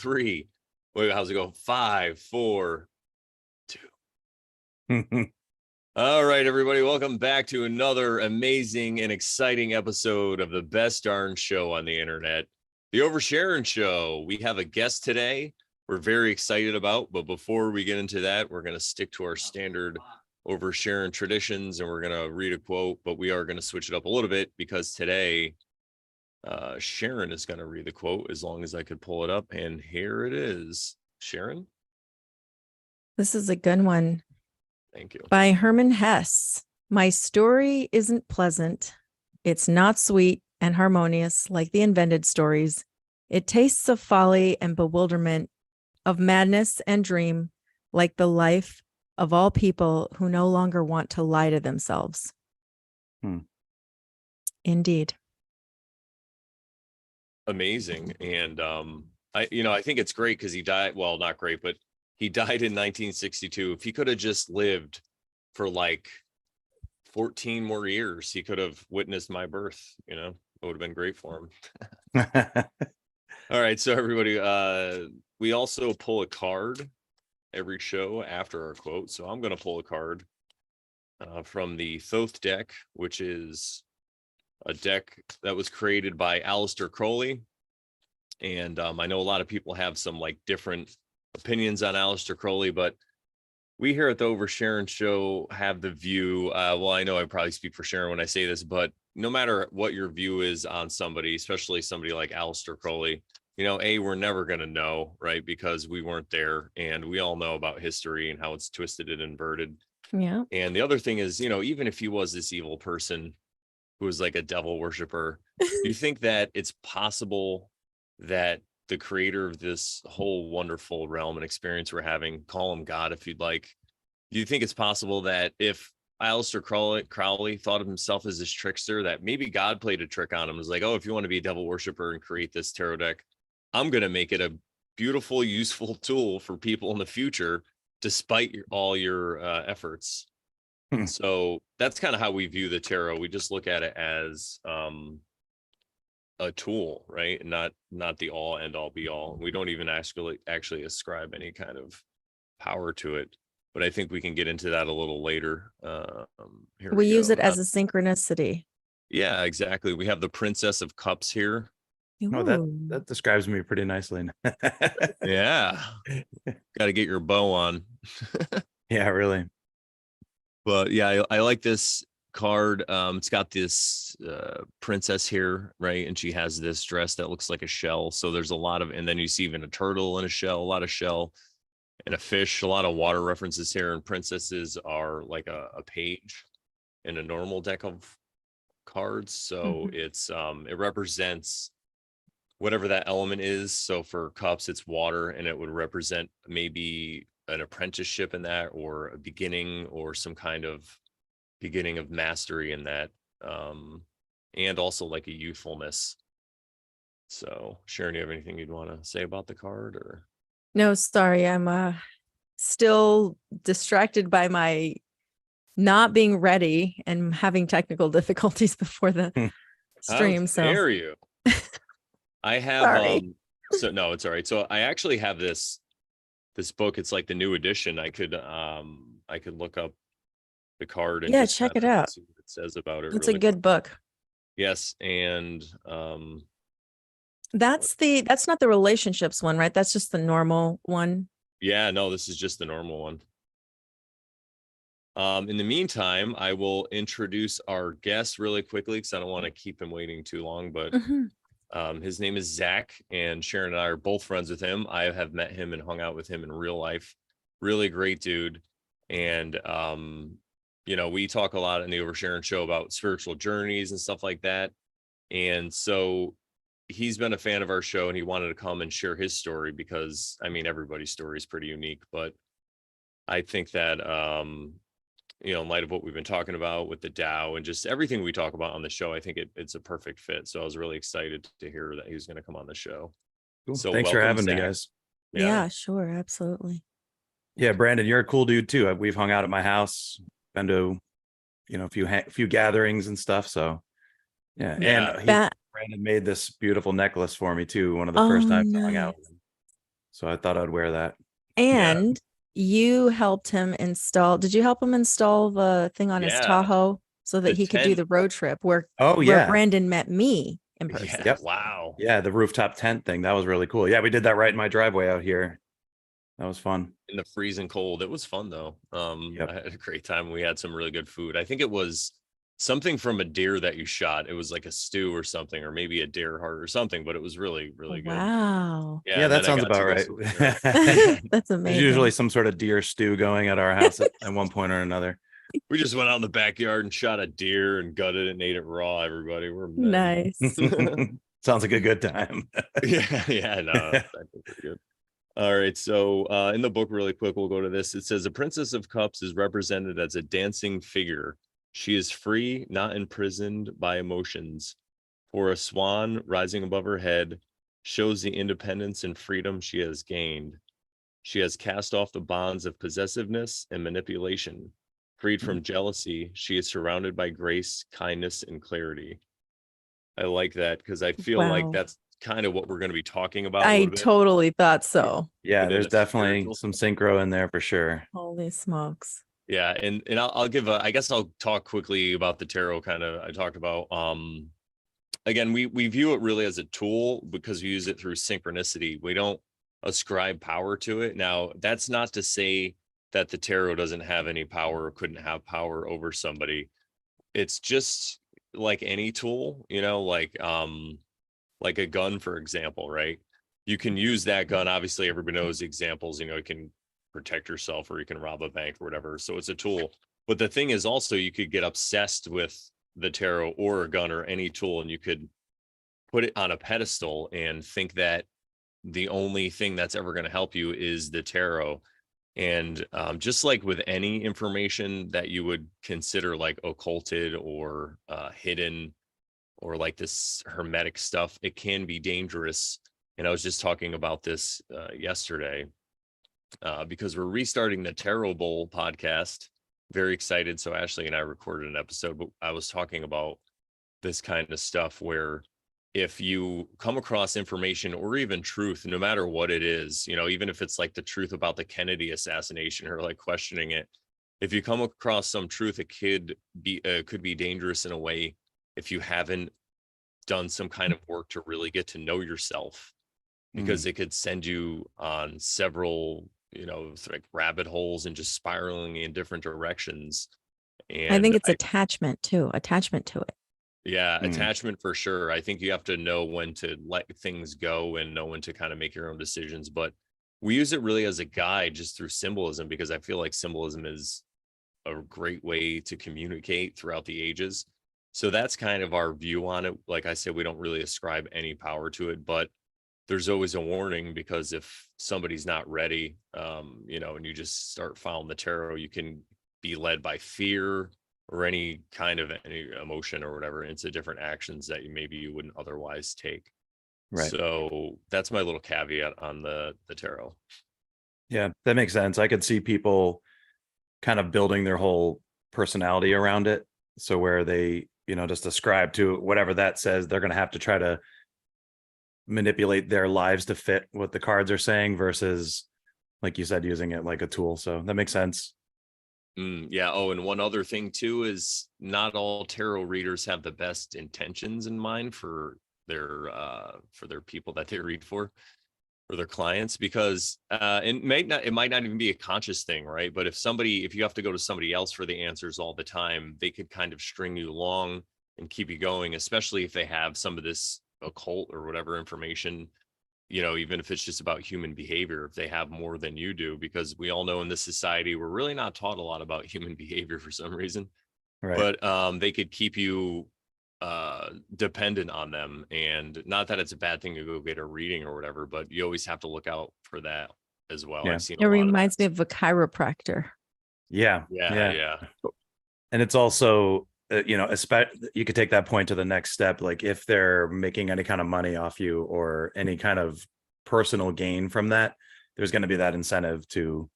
3. Wait, how's it go? 5, 4, 2. All right, everybody, welcome back to another amazing and exciting episode of the best darn show on the internet, the Over Sharon Show. We have a guest today we're very excited about, but before we get into that, we're going to stick to our standard Over Sharon traditions, and we're going to read a quote, but we are going to switch it up a little bit because today Sharon is going to read the quote, as long as I could pull it up, and here it is. Sharon? This is a good one. Thank you. By Herman Hesse. My story isn't pleasant. It's not sweet and harmonious like the invented stories. It tastes of folly and bewilderment, of madness and dream, like the life of all people who no longer want to lie to themselves. Indeed. Amazing. And I think it's great because he died. Well, not great, but he died in 1962. If he could have just lived for like 14 more years, he could have witnessed my birth. It would have been great for him. All right, so everybody, we also pull a card every show after our quote. So I'm going to pull a card from the Thoth deck, which is a deck that was created by Aleister Crowley. And I know a lot of people have some like different opinions on Aleister Crowley, but we here at the Over Sharon Show have the view, well, I know I probably speak for Sharon when I say this, but no matter what your view is on somebody, especially somebody like Aleister Crowley, we're never going to know, right? Because we weren't there, and we all know about history and how it's twisted and inverted. Yeah. And the other thing is, even if he was this evil person who was like a devil worshiper, do you think that it's possible that the creator of this whole wonderful realm and experience we're having, call him God if you'd like, do you think it's possible that if Aleister Crowley thought of himself as this trickster, that maybe God played a trick on him? It was like, oh, if you want to be a devil worshiper and create this tarot deck, I'm going to make it a beautiful, useful tool for people in the future, despite all your efforts. So that's kind of how we view the tarot. We just look at it as a tool, right? And not the all end all be all. We don't even actually ascribe any kind of power to it. But I think we can get into that a little later. Here we use go. it as a synchronicity. Yeah, exactly. We have the Princess of Cups here. Oh, that describes me pretty nicely. Yeah. Got to get your bow on. Yeah, really. But yeah, I like this card. It's got this princess here, right? And she has this dress that looks like a shell. So there's a lot of, and then you see even a turtle in a shell, a lot of shell and a fish, a lot of water references here. And princesses are like a page in a normal deck of cards. So it's it represents whatever that element is. So for cups, it's water, and it would represent maybe an apprenticeship in that, or a beginning, or some kind of beginning of mastery in that, and also like a youthfulness. So Sharon, do you have anything you'd want to say about the card? Or no, sorry, I'm still distracted by my not being ready and having technical difficulties before the stream. How dare you? I have Sorry. So no, it's all right. So I actually have this book. It's like the new edition. I could look up the card and just check it out. see what it says about it. It's really a good quick. book. Yes, and that's not the relationships one, right? That's just the normal one. Yeah, no, this is just the normal one. In the meantime, I will introduce our guest really quickly because I don't want to keep him waiting too long, but his name is Zach, and Sharon and I are both friends with him. I have met him and hung out with him in real life. Really great dude. And, we talk a lot in the Over Sharon Show about spiritual journeys and stuff like that. And so he's been a fan of our show, and he wanted to come and share his story because, everybody's story is pretty unique. But I think that, in light of what we've been talking about with the Tao and just everything we talk about on the show, I think it's a perfect fit. So I was really excited to hear that he was going to come on the show. Cool. So thanks for having Zach. me, guys. Yeah, sure. Absolutely. Yeah. Brandon, you're a cool dude too. We've hung out at my house, been to, a few gatherings and stuff. So yeah. And Brandon made this beautiful necklace for me too. One of the first times I hung out with him. So I thought I'd wear that. And you helped him install, did you help him install the thing on his Yeah. Tahoe so that The he could do tent. the road trip where Oh, where yeah. Brandon met me in Yeah. person? Yep. Wow. Yeah, the rooftop tent thing. That was really cool. Yeah, we did that right in my driveway out here. That was fun. In the freezing cold. It was fun though. Yep. I had a great time. We had some really good food. I think it was something from a deer that you shot. It was like a stew or something, or maybe a deer heart or something, but it was really, really good. Wow. Yeah. Yeah, And that then I sounds got to about go right. somewhere. That's There's amazing. usually some sort of deer stew going at our house at one point or another. We just went out in the backyard and shot a deer and gutted it and ate it raw. Everybody, we're men. Nice. Sounds like a good time. Yeah, no, I think we're good. All right, so in the book, really quick, we'll go to this. It says, the Princess of Cups is represented as a dancing figure. She is free, not imprisoned by emotions. For a swan rising above her head shows the independence and freedom she has gained. She has cast off the bonds of possessiveness and manipulation. Freed from jealousy, she is surrounded by grace, kindness, and clarity. I like that because I feel like Wow. that's kind of what we're going to be talking about a I little bit. totally thought so. Yeah, But in there's a definitely spiritual some synchro in there for sure. Holy smokes. Yeah, and I'll give a, I guess I'll talk quickly about the tarot. Kind of, I talked about again, we view it really as a tool because we use it through synchronicity. We don't ascribe power to it. Now, that's not to say that the tarot doesn't have any power or couldn't have power over somebody. It's just like any tool, like a gun, for example, right? You can use that gun. Obviously, everybody knows the examples, you can protect yourself or you can rob a bank or whatever. So it's a tool. But the thing is also you could get obsessed with the tarot or a gun or any tool, and you could put it on a pedestal and think that the only thing that's ever going to help you is the tarot. And just like with any information that you would consider like occulted or hidden or like this hermetic stuff, it can be dangerous. And I was just talking about this yesterday because we're restarting the Tarot Bowl podcast. Very excited. So Ashley and I recorded an episode, but I was talking about this kind of stuff where if you come across information or even truth, no matter what it is, even if it's like the truth about the Kennedy assassination or like questioning it, if you come across some truth, it could be dangerous in a way if you haven't done some kind of work to really get to know yourself, because it could send you on several, like rabbit holes and just spiraling in different directions. And I think it's attachment to it. Yeah, attachment for sure. I think you have to know when to let things go and know when to kind of make your own decisions. But we use it really as a guide just through symbolism, because I feel like symbolism is a great way to communicate throughout the ages. So that's kind of our view on it. Like I said, we don't really ascribe any power to it, but there's always a warning, because if somebody's not ready, and you just start following the tarot, you can be led by fear or any kind of any emotion or whatever into different actions that you wouldn't otherwise take. Right. So that's my little caveat on the tarot. Yeah, that makes sense. I could see people kind of building their whole personality around it. So where they, just ascribe to whatever that says, they're going to have to try to manipulate their lives to fit what the cards are saying versus, like you said, using it like a tool. So that makes sense. Yeah. Oh, and one other thing too is not all tarot readers have the best intentions in mind for their people that they read for their clients, because it might not even be a conscious thing, right? But if you have to go to somebody else for the answers all the time, they could kind of string you along and keep you going, especially if they have some of this occult or whatever information, even if it's just about human behavior, if they have more than you do, because we all know in this society, we're really not taught a lot about human behavior for some reason. Right. But they could keep you dependent on them. And not that it's a bad thing to go get a reading or whatever, but you always have to look out for that as well. Yeah. I've seen It reminds me of a chiropractor. Yeah. And it's also, you could take that point to the next step. Like if they're making any kind of money off you or any kind of personal gain from that, there's going to be that incentive to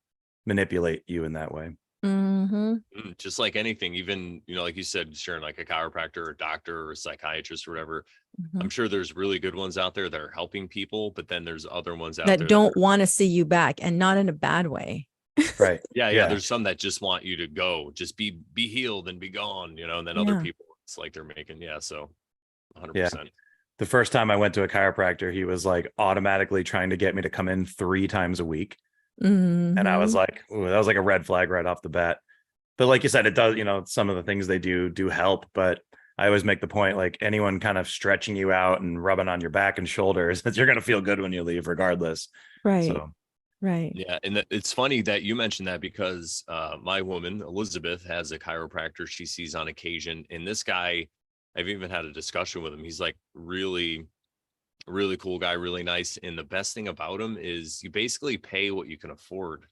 manipulate you in that way. Mm-hmm. Just like anything, even, like you said, Sharon, like a chiropractor or a doctor or a psychiatrist or whatever. Mm-hmm. I'm sure there's really good ones out there that are helping people, but then there's other ones out That there don't want to see you back, and not in a bad way. Right. yeah, there's some that just want you to go, just be healed and be gone, and then other Yeah. people, it's like they're making, so 100%. Yeah. The first time I went to a chiropractor, he was like automatically trying to get me to come in 3 times a week. And I was Mm-hmm. like, ooh, that was like a red flag right off the bat. But like you said, it does, some of the things they do help. But I always make the point, like anyone kind of stretching you out and rubbing on your back and shoulders, that you're going to feel good when you leave regardless. Right. So, Right. Yeah. And it's funny that you mentioned that, because my woman, Elizabeth, has a chiropractor she sees on occasion. And this guy, I've even had a discussion with him. He's like really, really cool guy, really nice. And the best thing about him is you basically pay what you can afford.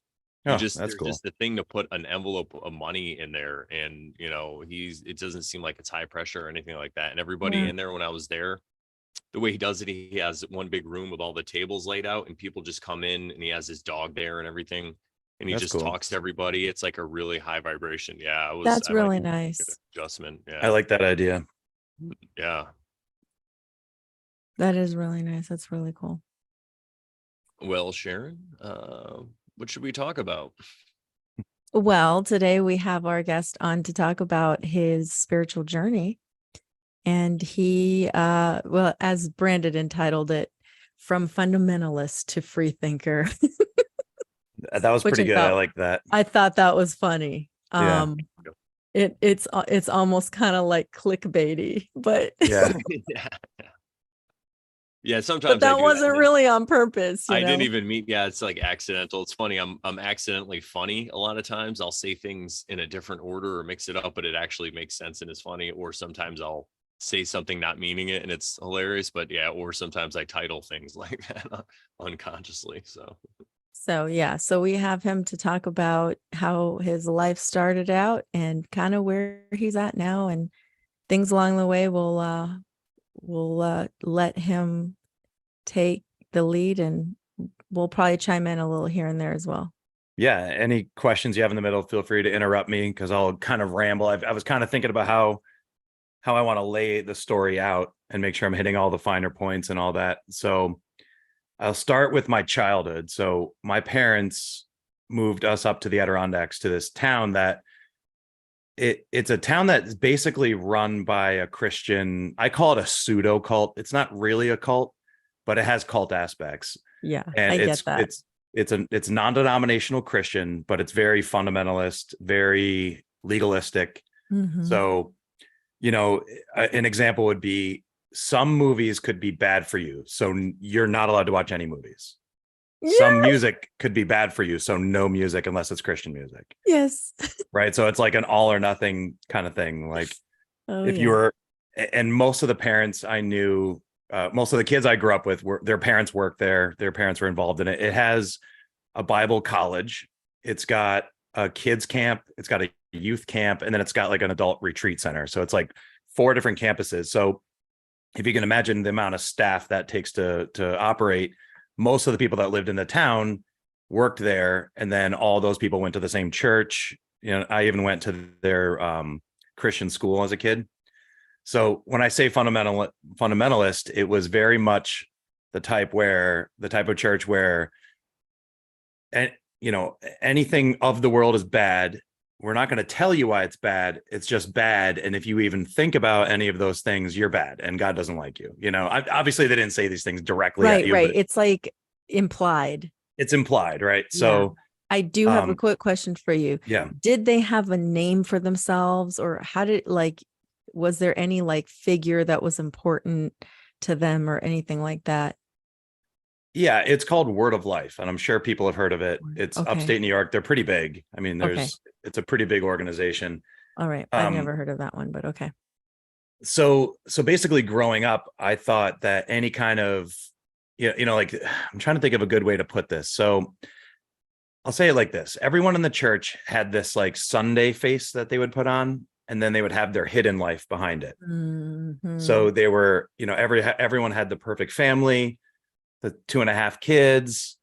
that's There's cool. just the thing to put an envelope of money in there. And, it doesn't seem like it's high pressure or anything like that. And everybody Yeah. in there, when I was there, the way he does it, he has one big room with all the tables laid out, and people just come in, and he has his dog there and everything. And he That's just cool. talks to everybody. It's like a really high vibration. Yeah. That's I might really make an nice. adjustment. I Yeah. like that idea. Yeah. That is really nice. That's really cool. Well, Sharon, what should we talk about? Well, today we have our guest on to talk about his spiritual journey. And he, well, as Brandon entitled it, From Fundamentalist to Free Thinker. That was Which pretty good. I like that. I thought that was funny. Yeah. It's almost kind of like clickbaity, but Yeah. Yeah. Sometimes but that wasn't really on purpose. I didn't even mean, it's like accidental. It's funny. I'm accidentally funny. A lot of times I'll say things in a different order or mix it up, but it actually makes sense and is funny. Or sometimes I'll say something not meaning it and it's hilarious, but yeah. Or sometimes I title things like that unconsciously. So yeah, so we have him to talk about how his life started out and kind of where he's at now, and things along the way. We'll let him take the lead, and we'll probably chime in a little here and there as well. Yeah. Any questions you have in the middle, feel free to interrupt me, because I'll kind of ramble. I was kind of thinking about how I want to lay the story out and make sure I'm hitting all the finer points and all that. So I'll start with my childhood. So my parents moved us up to the Adirondacks, to this town that it's a town that's basically run by a Christian. I call it a pseudo cult. It's not really a cult, but it has cult aspects. Yeah, And I get that. It's non-denominational Christian, but it's very fundamentalist, very legalistic. Mhm. So, an example would be, some movies could be bad for you, so you're not allowed to watch any movies. Some music could be bad for you, so no music unless it's Christian music. Yes. Right. So it's like an all or nothing kind of thing. Like if you were, and most of the parents I knew, most of the kids I grew up with, their parents worked there. Their parents were involved in it. It has a Bible college. It's got a kids camp. It's got a youth camp, and then it's got like an adult retreat center. So it's like 4 different campuses. So if you can imagine the amount of staff that takes to operate, most of the people that lived in the town worked there. And then all those people went to the same church. I even went to their Christian school as a kid. So when I say fundamentalist, it was very much the type of church where, and anything of the world is bad. We're not going to tell you why it's bad. It's just bad. And if you even think about any of those things, you're bad and God doesn't like you. Obviously they didn't say these things directly at you. Right. It's like implied. It's implied, right? So I do have a quick question for you. Yeah. Did they have a name for themselves, or was there any figure that was important to them or anything like that? Yeah, it's called Word of Life, and I'm sure people have heard of it. It's Okay. upstate New York. They're pretty big. I mean, it's a pretty big organization. All right. I've never heard of that one, but okay. So basically growing up, I thought that any kind of, I'm trying to think of a good way to put this. So I'll say it like this. Everyone in the church had this Sunday face that they would put on, and then they would have their hidden life behind it. Mm-hmm. So they were, everyone had the perfect family, the 2.5 kids,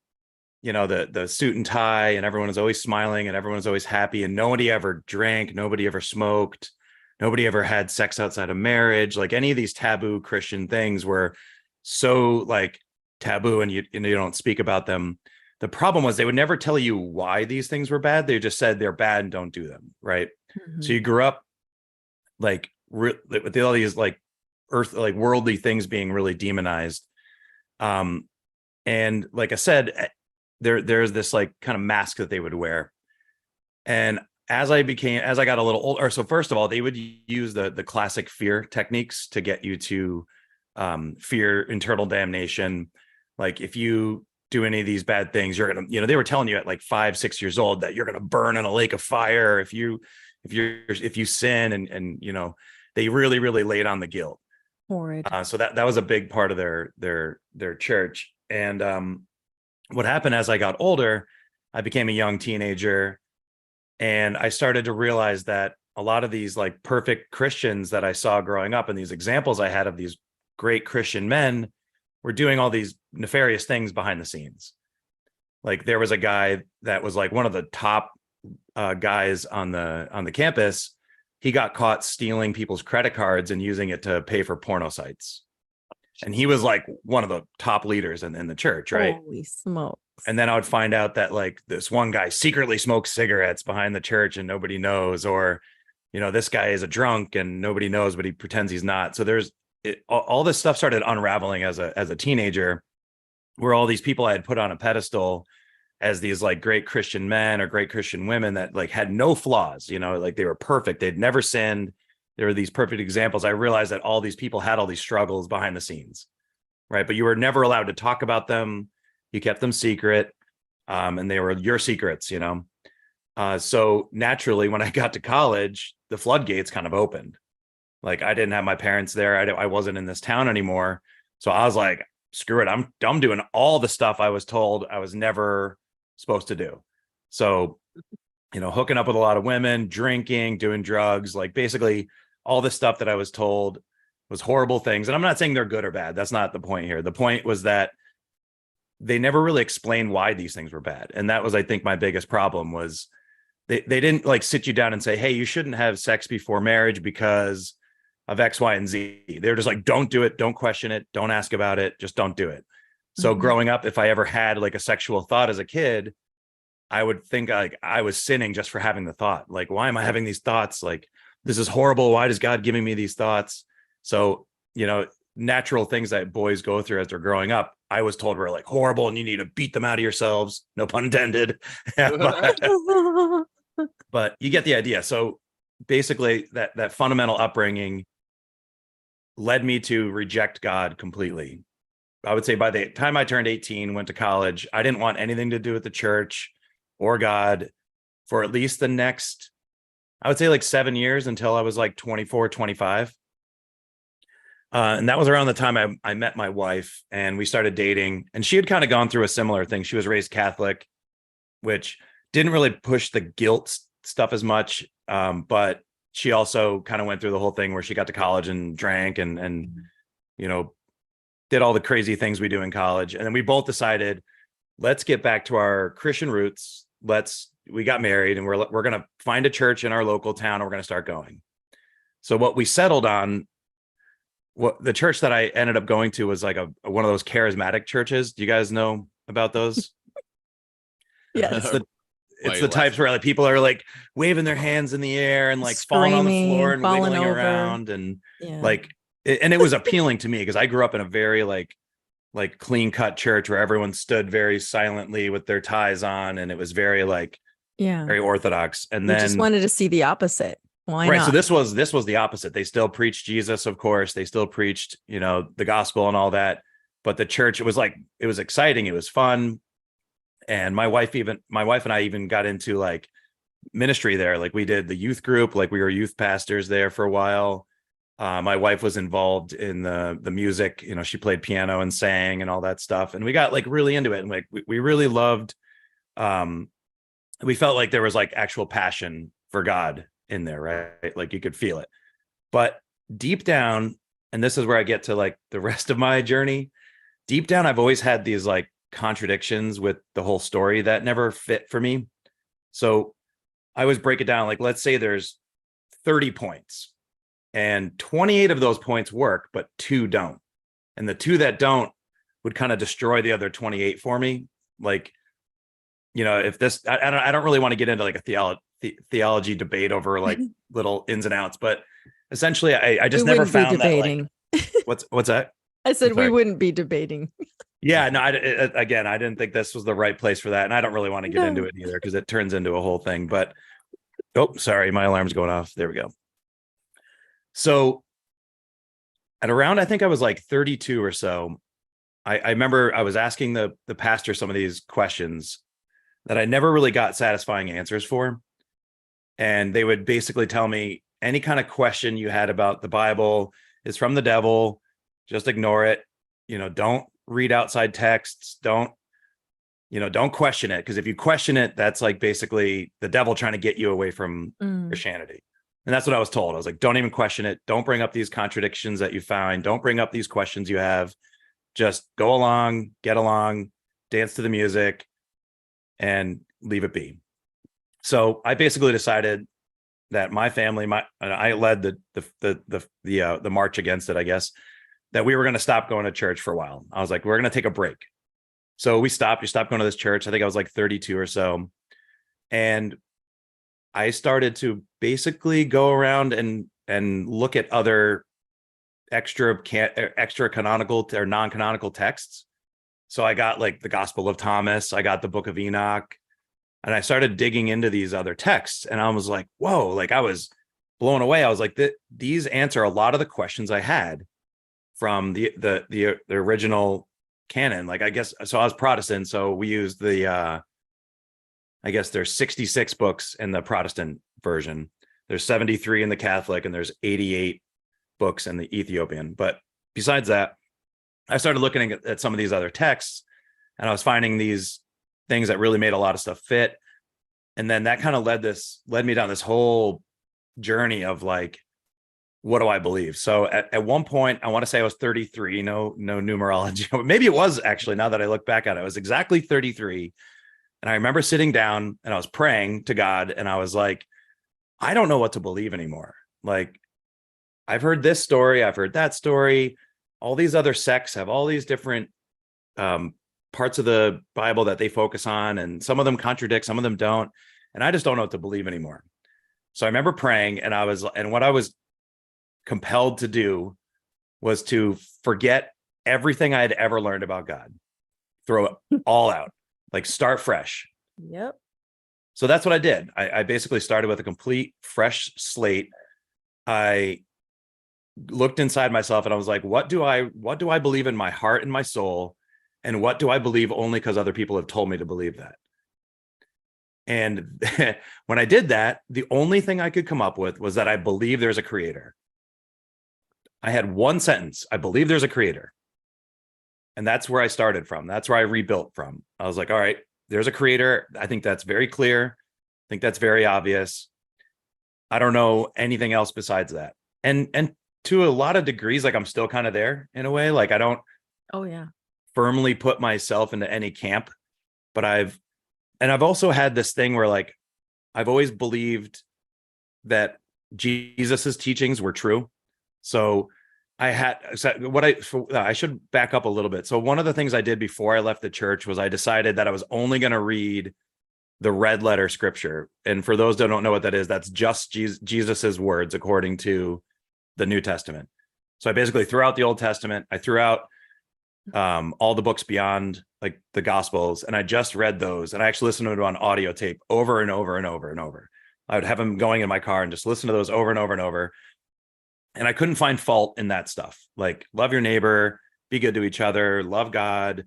the suit and tie, and everyone was always smiling and everyone was always happy, and nobody ever drank, nobody ever smoked, nobody ever had sex outside of marriage. Like any of these taboo Christian things were so like taboo, and you don't speak about them. The problem was they would never tell you why these things were bad. They just said they're bad and don't do them. Right. Mhm. So you grew up like with all these like worldly things being really demonized. And like I said, there's this like kind of mask that they would wear. And as I got a little older, so first of all, they would use the classic fear techniques to get you to fear eternal damnation. Like if you do any of these bad things, you're gonna, they were telling you at like 5-6 years old that you're gonna burn in a lake of fire if you sin, and they really laid on the guilt. Horrid. So that was a big part of their church. And what happened as I got older, I became a young teenager, and I started to realize that a lot of these like perfect Christians that I saw growing up, and these examples I had of these great Christian men, were doing all these nefarious things behind the scenes. Like there was a guy that was like one of the top guys on the campus. He got caught stealing people's credit cards and using it to pay for porno sites. And he was like one of the top leaders in the church, right? Holy smokes. And then I would find out that like this one guy secretly smokes cigarettes behind the church and nobody knows, or, this guy is a drunk and nobody knows, but he pretends he's not. So all this stuff started unraveling as a teenager, where all these people I had put on a pedestal as these like great Christian men or great Christian women that like had no flaws, like they were perfect. They'd never sinned. There were these perfect examples. I realized that all these people had all these struggles behind the scenes, right? But you were never allowed to talk about them. You kept them secret, and they were your secrets, So naturally, when I got to college, the floodgates kind of opened. Like I didn't have my parents there. I wasn't in this town anymore. So I was like, screw it. I'm doing all the stuff I was told I was never supposed to do. So, hooking up with a lot of women, drinking, doing drugs, like basically all the stuff that I was told was horrible things. And I'm not saying they're good or bad. That's not the point here. The point was that they never really explained why these things were bad. And that was, I think, my biggest problem was they didn't like sit you down and say, hey, you shouldn't have sex before marriage because of X, Y, and Z. They're just like, don't do it. Don't question it. Don't ask about it. Just don't do it. So growing up, if I ever had like a sexual thought as a kid, I would think like I was sinning just for having the thought. Like, why am I having these thoughts? Like, this is horrible. Why is God giving me these thoughts? So, natural things that boys go through as they're growing up, I was told were like horrible and you need to beat them out of yourselves. No pun intended. But you get the idea. So basically that fundamental upbringing led me to reject God completely. I would say by the time I turned 18, went to college, I didn't want anything to do with the church or God for at least the next, I would say like 7 years, until I was like 24, 25. And that was around the time I met my wife and we started dating, and she had kind of gone through a similar thing. She was raised Catholic, which didn't really push the guilt stuff as much. But she also kind of went through the whole thing where she got to college and drank and did all the crazy things we do in college. And then we both decided, let's get back to our Christian roots. We got married, and we're going to find a church in our local town, and we're going to start going. So what we settled on, what the church that I ended up going to was like one of those charismatic churches. Do you guys know about those? Yes. It's the types where like people are like waving their hands in the air and like falling on the floor and wiggling around, and and it was appealing to me because I grew up in a very like clean cut church where everyone stood very silently with their ties on, and it was very very orthodox. And then just wanted to see the opposite. Why right. not? So this was the opposite. They still preached Jesus, of course. They still preached, the gospel and all that. But the church, it was exciting. It was fun. And my wife and I even got into like ministry there. Like we did the youth group, like we were youth pastors there for a while. My wife was involved in the music, she played piano and sang and all that stuff. And we got like really into it. And like, we really loved, we felt like there was like actual passion for God in there, right? Like you could feel it. But deep down, and this is where I get to like the rest of my journey, deep down, I've always had these like contradictions with the whole story that never fit for me. So I always break it down. Like, let's say there's 30 points and 28 of those points work, but 2 don't. And the 2 that don't would kind of destroy the other 28 for me. Like, if this, I don't really want to get into like a theology debate over like little ins and outs, but essentially I just We never wouldn't be found that. debating. What's that? I said I'm we sorry. wouldn't be debating. Yeah, no, again, I didn't think this was the right place for that. And I don't really want to get into No. it either because it turns into a whole thing. But, oh, sorry, my alarm's going off. There we go. So at around, I think I was like 32 or so, I remember I was asking the pastor some of these questions that I never really got satisfying answers for. And they would basically tell me any kind of question you had about the Bible is from the devil, just ignore it. Don't read outside texts. Don't question it. Because if you question it, that's like basically the devil trying to get you away from Christianity. And that's what I was told. I was like, don't even question it. Don't bring up these contradictions that you find. Don't bring up these questions you have. Just go along, get along, dance to the music, and leave it be. So I basically decided that my family, I led the march against it, I guess, that we were going to stop going to church for a while. I was like, we're going to take a break. So we stopped going to this church. I think I was like 32 or so. And I started to basically go around and look at other extra canonical or non-canonical texts. So I got like the Gospel of Thomas, I got the Book of Enoch, and I started digging into these other texts. And I was like, whoa, like I was blown away. I was like, these answer a lot of the questions I had from the original canon. Like, I guess, so I was Protestant. So we used I guess there's 66 books in the Protestant version. There's 73 in the Catholic, and there's 88 books in the Ethiopian. But besides that, I started looking at some of these other texts, and I was finding these things that really made a lot of stuff fit. And then that kind of led me down this whole journey of like, what do I believe? So at one point, I want to say I was 33, no numerology. Maybe it was actually, now that I look back at it, I was exactly 33. And I remember sitting down and I was praying to God, and I was like, I don't know what to believe anymore. Like, I've heard this story, I've heard that story. All these other sects have all these different parts of the Bible that they focus on, and some of them contradict, some of them don't. And I just don't know what to believe anymore. So I remember praying, and what I was compelled to do was to forget everything I had ever learned about God, throw it all out, like start fresh. Yep. So that's what I did. I basically started with a complete fresh slate. I looked inside myself and I was like, what do I believe in my heart and my soul? And what do I believe only because other people have told me to believe that? And when I did that, the only thing I could come up with was that I believe there's a creator. I had one sentence: I believe there's a creator. And that's where I started from. That's where I rebuilt from. I was like, all right, there's a creator. I think that's very clear. I think that's very obvious. I don't know anything else besides that. And to a lot of degrees, like I'm still kind of there in a way. Like I don't firmly put myself into any camp, but I've also had this thing where like I've always believed that Jesus's teachings were true. So I should back up a little bit. So one of the things I did before I left the church was I decided that I was only going to read the red letter scripture. And for those that don't know what that is, that's just Jesus's words according to the New Testament. So I basically threw out the Old Testament. I threw out all the books beyond like the Gospels, and I just read those. And I actually listened to it on audio tape over and over and over and over. I would have them going in my car and just listen to those over and over and over. And I couldn't find fault in that stuff. Like, love your neighbor, be good to each other, love God,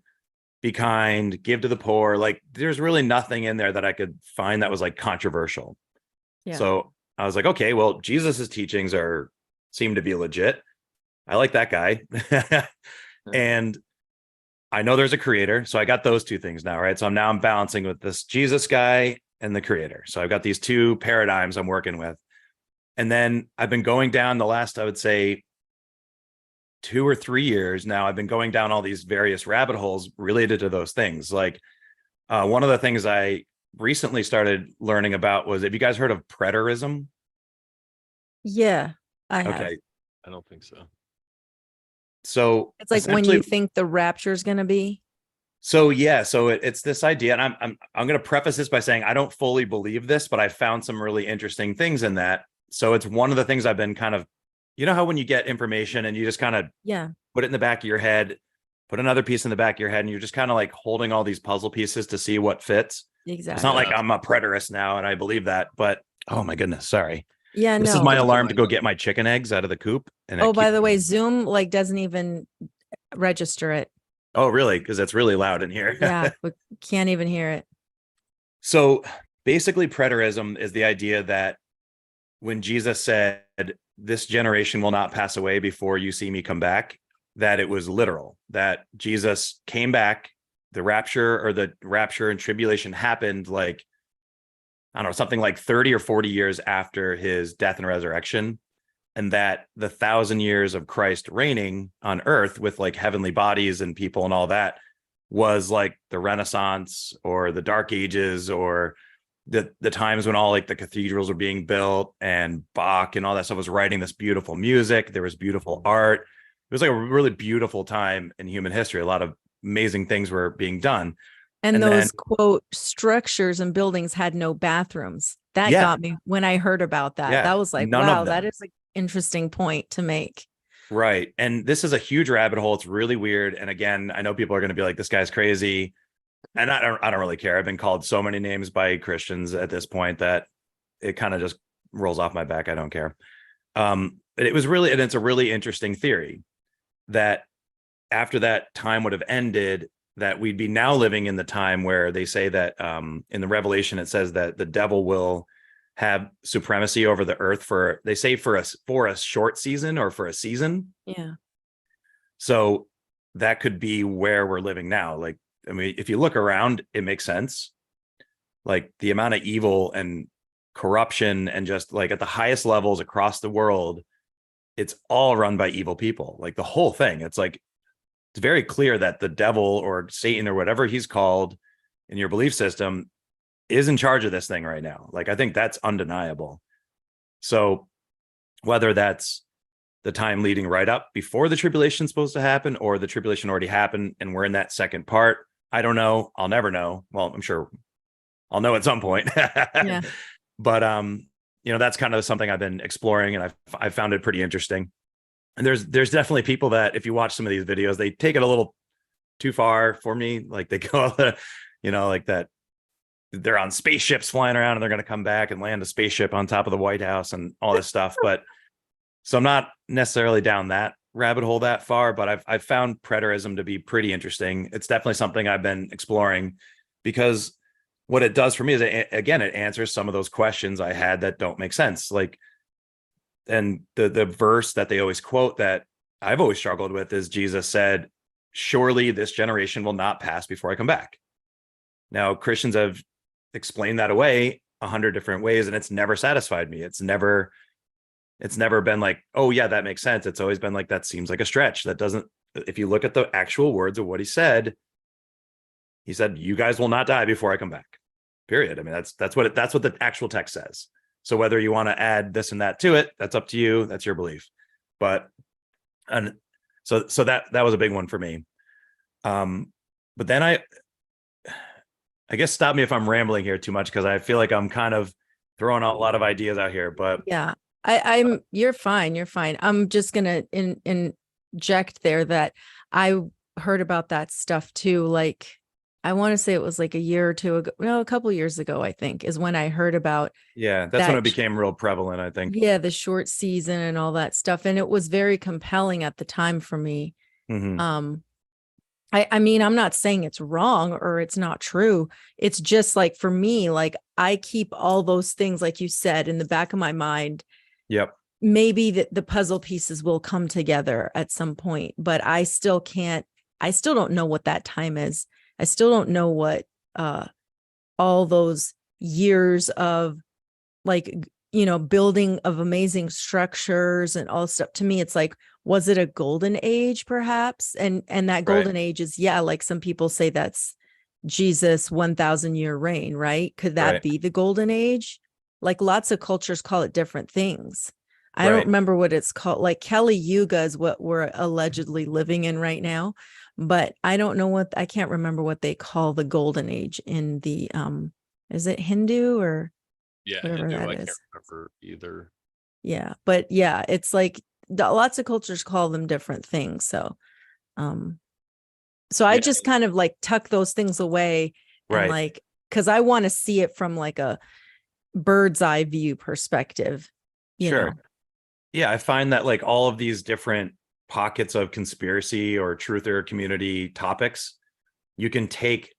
be kind, give to the poor. Like, there's really nothing in there that I could find that was like controversial. Yeah. So I was like, okay, well, Jesus's teachings seem to be legit. I like that guy. And I know there's a creator. So I got those two things now, right? So I'm balancing with this Jesus guy and the creator. So I've got these two paradigms I'm working with. And then I've been going down the last, I would say, 2 or 3 years now, I've been going down all these various rabbit holes related to those things. Like one of the things I recently started learning about was, have you guys heard of preterism? Yeah, I have. Okay. I don't think so. So It's like when essentially, you think the rapture is going to be. so yeah, so it's this idea, and I'm going to preface this by saying I don't fully believe this, but I found some really interesting things in that. So it's one of the things I've been kind of, you know how when you get information and you just kind of Yeah, put it in the back of your head, put another piece in the back of your head, and you're just kind of like holding all these puzzle pieces to see what fits. It's not exactly. like Yeah. I'm a preterist now and I believe that, but oh my goodness, sorry. Yeah, This is no. my alarm to go get my chicken eggs out of the coop. And Oh, it by keeps, the way, Zoom like doesn't even register it. oh really? Because it's really loud in here. Yeah, we can't even hear it. So basically, preterism is the idea that when Jesus said, "This generation will not pass away before you see me come back," that it was literal, that Jesus came back, the rapture and tribulation happened like, I don't know, something like 30 or 40 years after his death and resurrection. And that the 1,000 years of Christ reigning on earth with like heavenly bodies and people and all that was like the Renaissance or the Dark Ages, or the times when all like the cathedrals were being built and Bach and all that stuff was writing this beautiful music. There was beautiful art. It was like a really beautiful time in human history. A lot of amazing things were being done. And And then, those quote structures and buildings had no bathrooms. That yeah, got me when I heard about that. yeah, That was like, none wow, of that them. is an interesting point to make. Right. And this is a huge rabbit hole. It's really weird. And again, I know people are going to be like, this guy's crazy. And I don't really care. I've been called so many names by Christians at this point that it kind of just rolls off my back. I don't care. But it was really, and it's a really interesting theory that after that time would have ended, that we'd be now living in the time where they say that in the Revelation, it says that the devil will have supremacy over the earth for, they say for a short season or for a season. Yeah. So that could be where we're living now. Like, I mean, if you look around, it makes sense. Like the amount of evil and corruption and just like at the highest levels across the world, it's all run by evil people. Like the whole thing. It's like, it's very clear that the devil or Satan or whatever he's called in your belief system is in charge of this thing right now. Like, I think that's undeniable. So whether that's the time leading right up before the tribulation is supposed to happen, or the tribulation already happened and we're in that second part, I don't know. I'll never know. Well, I'm sure I'll know at some point. Yeah. But that's kind of something I've been exploring, and I've found it pretty interesting. And there's definitely people that, if you watch some of these videos, they take it a little too far for me. Like they go, like that they're on spaceships flying around and they're going to come back and land a spaceship on top of the White House and all this stuff. But so I'm not necessarily down that rabbit hole that far, but I've found preterism to be pretty interesting. It's definitely something I've been exploring, because what it does for me is, it answers some of those questions I had that don't make sense. Like, and the verse that they always quote that I've always struggled with is Jesus said, "Surely this generation will not pass before I come back." Now, Christians have explained that away 100 different ways, and it's never satisfied me. It's never been like, oh yeah, that makes sense. It's always been like, that seems like a stretch. That doesn't, if you look at the actual words of what he said, you guys will not die before I come back, period. I mean, that's what the actual text says. So whether you want to add this and that to it, that's up to you. That's your belief. But, and so that was a big one for me. But then I guess stop me if I'm rambling here too much, because I feel like I'm kind of throwing out a lot of ideas out here, but Yeah. You're fine. You're fine. I'm just going to inject there that I heard about that stuff too. Like, I want to say it was like a year or two ago. No, a couple of years ago, I think, is when I heard about. Yeah, that's when it became real prevalent, I think. Yeah, the short season and all that stuff. And it was very compelling at the time for me. Mm-hmm. I mean, I'm not saying it's wrong or it's not true. It's just like, for me, like, I keep all those things, like you said, in the back of my mind. Yep. Maybe the puzzle pieces will come together at some point, but I still don't know what that time is. I still don't know what all those years of like building of amazing structures and all stuff. To me, it's like, was it a golden age perhaps? And that golden age is, like some people say that's Jesus 1,000-year reign, right? Could that Right. be the golden age? Like lots of cultures call it different things. I don't Right. remember what it's called. Like Kali Yuga is what we're allegedly living in right now, but I don't know I can't remember what they call the golden age in the is it Hindu or whatever Hindu, that I is? can't remember either. Yeah, but yeah, it's like lots of cultures call them different things. So I just kind of like tuck those things away and Right. like, because I want to see it from like a bird's eye view perspective, Sure. Yeah, I find that like all of these different pockets of conspiracy or truther community topics, you can take,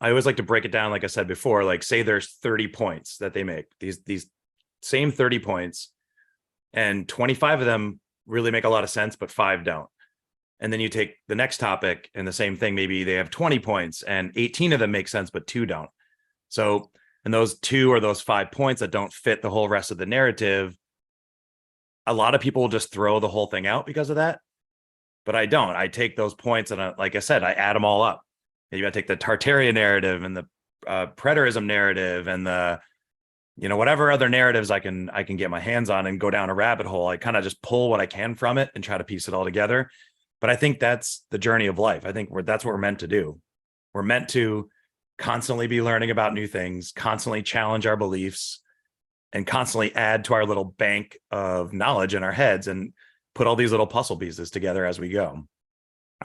I always like to break it down, like I said before, like say there's 30 points that they make, these same 30 points, and 25 of them really make a lot of sense, but 5 don't. And then you take the next topic and the same thing, maybe they have 20 points and 18 of them make sense, but 2 don't. So, and those 2 or those 5 points that don't fit the whole rest of the narrative, a lot of people will just throw the whole thing out because of that. But I don't. I take those points and like I said, I add them all up. And you got to take the Tartarian narrative and the preterism narrative and the, whatever other narratives I can get my hands on and go down a rabbit hole. I kind of just pull what I can from it and try to piece it all together. But I think that's the journey of life. I think that's what we're meant to do. We're meant to constantly be learning about new things, constantly challenge our beliefs, and constantly add to our little bank of knowledge in our heads and put all these little puzzle pieces together as we go.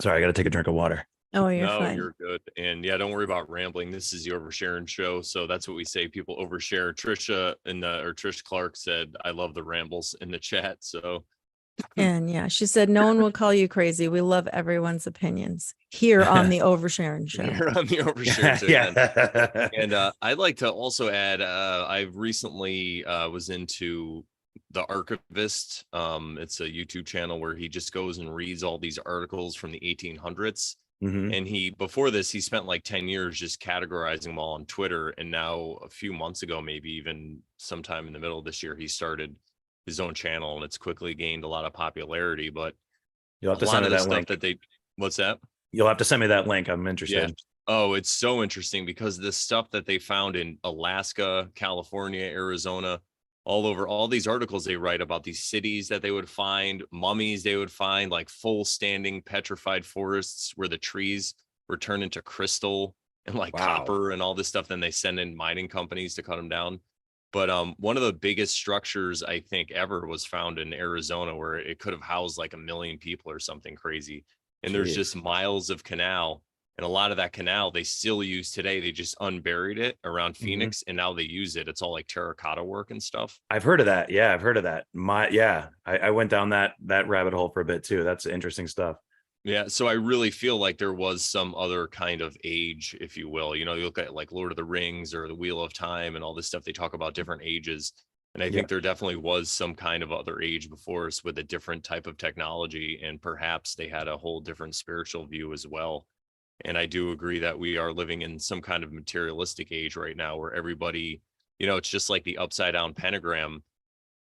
Sorry, I got to take a drink of water. Oh, you're No, fine. you're good. And yeah, don't worry about rambling. This is the oversharing show. So that's what we say. People overshare. Trisha or Trish Clark said, I love the rambles in the chat. So And yeah, she said, no one will call you crazy. We love everyone's opinions here on the Oversharing Show. you're on the overshare too. Yeah. And I'd like to also add, I recently was into The Archivist. It's a YouTube channel where he just goes and reads all these articles from the 1800s. Mhm. And before this, he spent like 10 years just categorizing them all on Twitter. And now a few months ago, maybe even sometime in the middle of this year, he started his own channel and it's quickly gained a lot of popularity. But You'll have a to lot send me of the that stuff link. what's that? You'll have to send me that link. I'm interested. Yeah. Oh, it's so interesting because the stuff that they found in Alaska, California, Arizona, all over, all these articles they write about these cities that they would find, mummies they would find, like full standing petrified forests where the trees were turned into crystal and like copper and all this stuff. Then they send in mining companies to cut them down. But one of the biggest structures I think ever was found in Arizona where it could have housed like 1 million people or something crazy. And there's just miles of canal. And a lot of that canal they still use today. They just unburied it around Phoenix and now they use it. It's all like terracotta work and stuff. I've heard of that. Yeah, I've heard of that. I went down that rabbit hole for a bit too. That's interesting stuff. Yeah. So I really feel like there was some other kind of age, if you will. You look at like Lord of the Rings or the Wheel of Time and all this stuff. They talk about different ages. And I think there definitely was some kind of other age before us with a different type of technology. And perhaps they had a whole different spiritual view as well. And I do agree that we are living in some kind of materialistic age right now where everybody, it's just like the upside down pentagram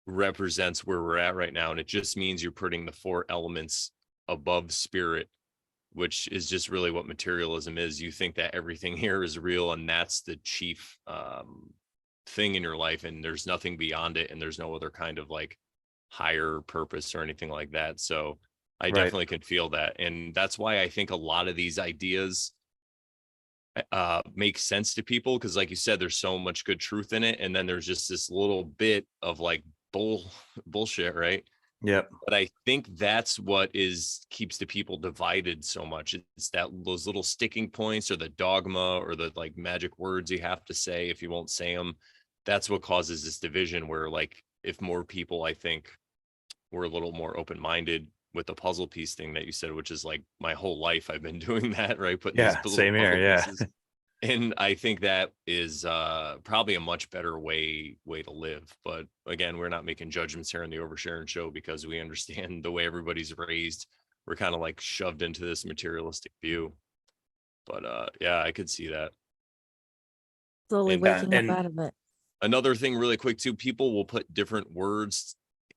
represents where we're at right now. And it just means you're putting the 4 elements above spirit, which is just really what materialism is. You think that everything here is real and that's the chief thing in your life and there's nothing beyond it and there's no other kind of like higher purpose or anything like that. So I definitely can feel that. And that's why I think a lot of these ideas make sense to people. Cause like you said, there's so much good truth in it. And then there's just this little bit of like bullshit. Right. Yep. But I think that's what keeps the people divided so much. It's those little sticking points or the dogma or the like magic words you have to say if you won't say them. That's what causes this division where like if more people, I think, were a little more open-minded with the puzzle piece thing that you said, which is like my whole life I've been doing that, right? Putting these little same here. Yeah. pieces. And I think that is probably a much better way to live. But again, we're not making judgments here on the Oversharing Show because we understand the way everybody's raised. We're kind of like shoved into this materialistic view. But yeah, I could see that. Slowly waking up out of it. Another thing really quick too, people will put different words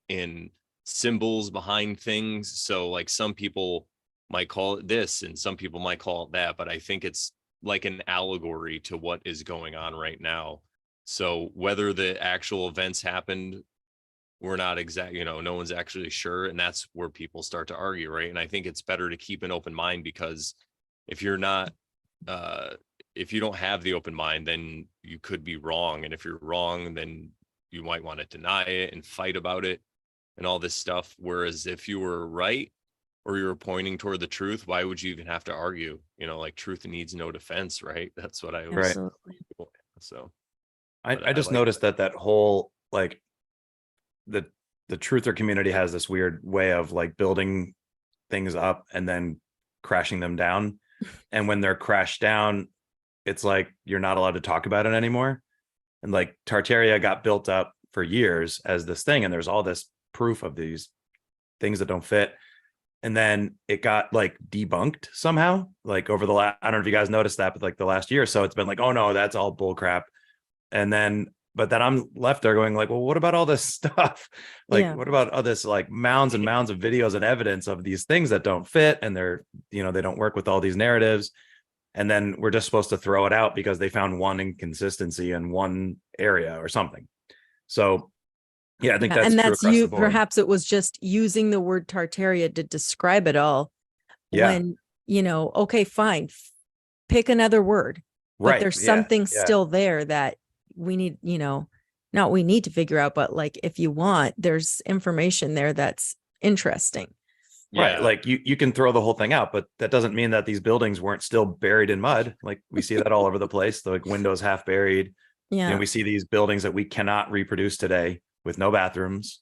and symbols behind things. So like some people might call it this and some people might call it that, but I think it's like an allegory to what is going on right now. So whether the actual events happened, we're not exact, no one's actually sure. And that's where people start to argue, right? And I think it's better to keep an open mind, because if you're not, if you don't have the open mind, then you could be wrong. And if you're wrong, then you might want to deny it and fight about it and all this stuff. Whereas if you were right or you were pointing toward the truth, why would you even have to argue? Like truth needs no defense, right? That's what I always Absolutely. So I just noticed that whole like the truther community has this weird way of like building things up and then crashing them down. And when they're crashed down, it's like you're not allowed to talk about it anymore. And like Tartaria got built up for years as this thing, and there's all this proof of these things that don't fit. And then it got like debunked somehow, like over the last, I don't know if you guys noticed that, but like the last year or so, it's been like, oh no, that's all bull crap. And then, but then I'm left there going like, well, what about all this stuff? Like, Yeah. what about all this like mounds and mounds of videos and evidence of these things that don't fit, and they're, they don't work with all these narratives. And then we're just supposed to throw it out because they found one inconsistency in one area or something. So yeah, I think that's and true that's across you. the board. Perhaps it was just using the word Tartaria to describe it all. Yeah. When, okay, fine, pick another word, but Right. there's Yeah. something Yeah. still there that we need, not we need to figure out, but like, if you want, there's information there that's interesting. Right. Like you can throw the whole thing out, but that doesn't mean that these buildings weren't still buried in mud. Like we see that all over the place, like windows half buried. Yeah. We see these buildings that we cannot reproduce today with no bathrooms.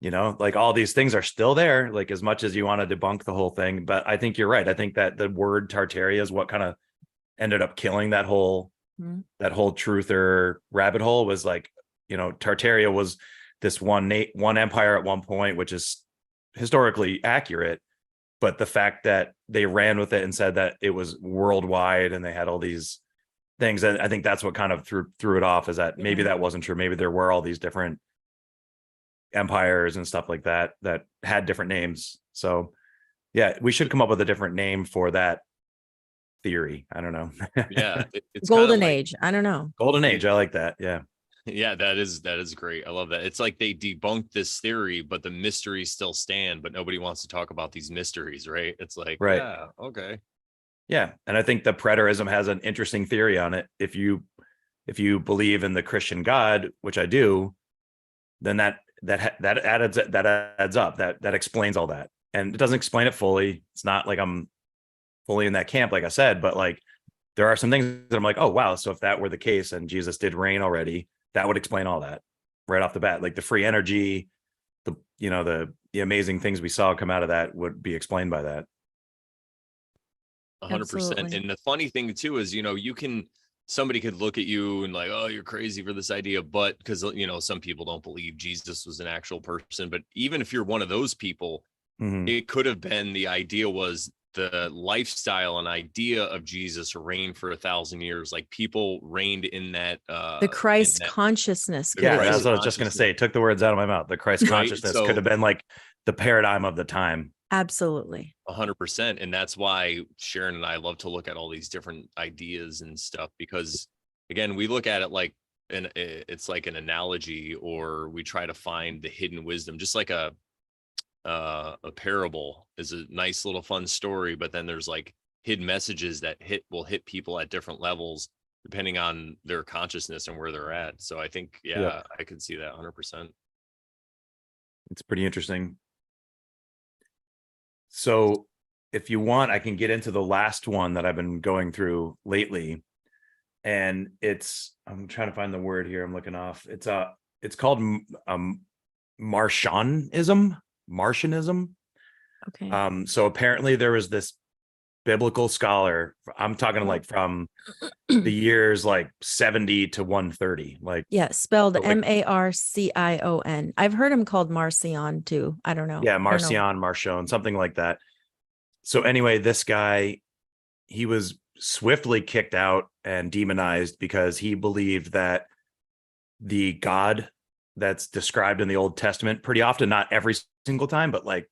Like all these things are still there, like as much as you want to debunk the whole thing. But I think you're right. I think that the word Tartaria is what kind of ended up killing that whole truther rabbit hole. Was like, Tartaria was this one empire at one point, which is historically accurate, but the fact that they ran with it and said that it was worldwide and they had all these things, and I think that's what kind of threw it off, is that maybe that wasn't true. Maybe there were all these different empires and stuff like that had different names. So yeah, we should come up with a different name for that theory. I don't know. Yeah, it's Golden Age. I don't know. Golden Age. I like that. Yeah. Yeah, that is great. I love that. It's like they debunked this theory, but the mysteries still stand, but nobody wants to talk about these mysteries, right? It's like, right. Yeah, okay. Yeah. And I think the preterism has an interesting theory on it. If you believe in the Christian God, which I do, then that adds up. That explains all that. And it doesn't explain it fully. It's not like I'm fully in that camp, like I said, but like there are some things that I'm like, oh wow, so if that were the case and Jesus did reign already, that would explain all that right off the bat. Like the free energy, the amazing things we saw come out of that would be explained by that. 100%. And the funny thing too is, somebody could look at you and like, oh, you're crazy for this idea, but because some people don't believe Jesus was an actual person. But even if you're one of those people, it could have been, the idea was the lifestyle and idea of Jesus reigned for 1,000 years. Like people reigned in that the Christ consciousness. Yeah, that's what I was just going to say. It took the words out of my mouth. The Christ consciousness could have been like the paradigm of the time. Absolutely. 100%. And that's why Sharon and I love to look at all these different ideas and stuff, because again, we look at it like, and it's like an analogy, or we try to find the hidden wisdom, just like a parable is a nice little fun story, but then there's like hidden messages that will hit people at different levels depending on their consciousness and where they're at. So I think, I could see that 100%. It's pretty interesting. So if you want, I can get into the last one that I've been going through lately. And I'm trying to find the word here. I'm looking off. It's called Martianism. Okay. So apparently there was this biblical scholar, I'm talking like from the years like 70 to 130, like spelled Marcion. I've heard him called Marcion too. I don't know. Yeah, Marcion, something like that. So anyway, this guy, he was swiftly kicked out and demonized because he believed that the God that's described in the Old Testament pretty often, not every single time, but like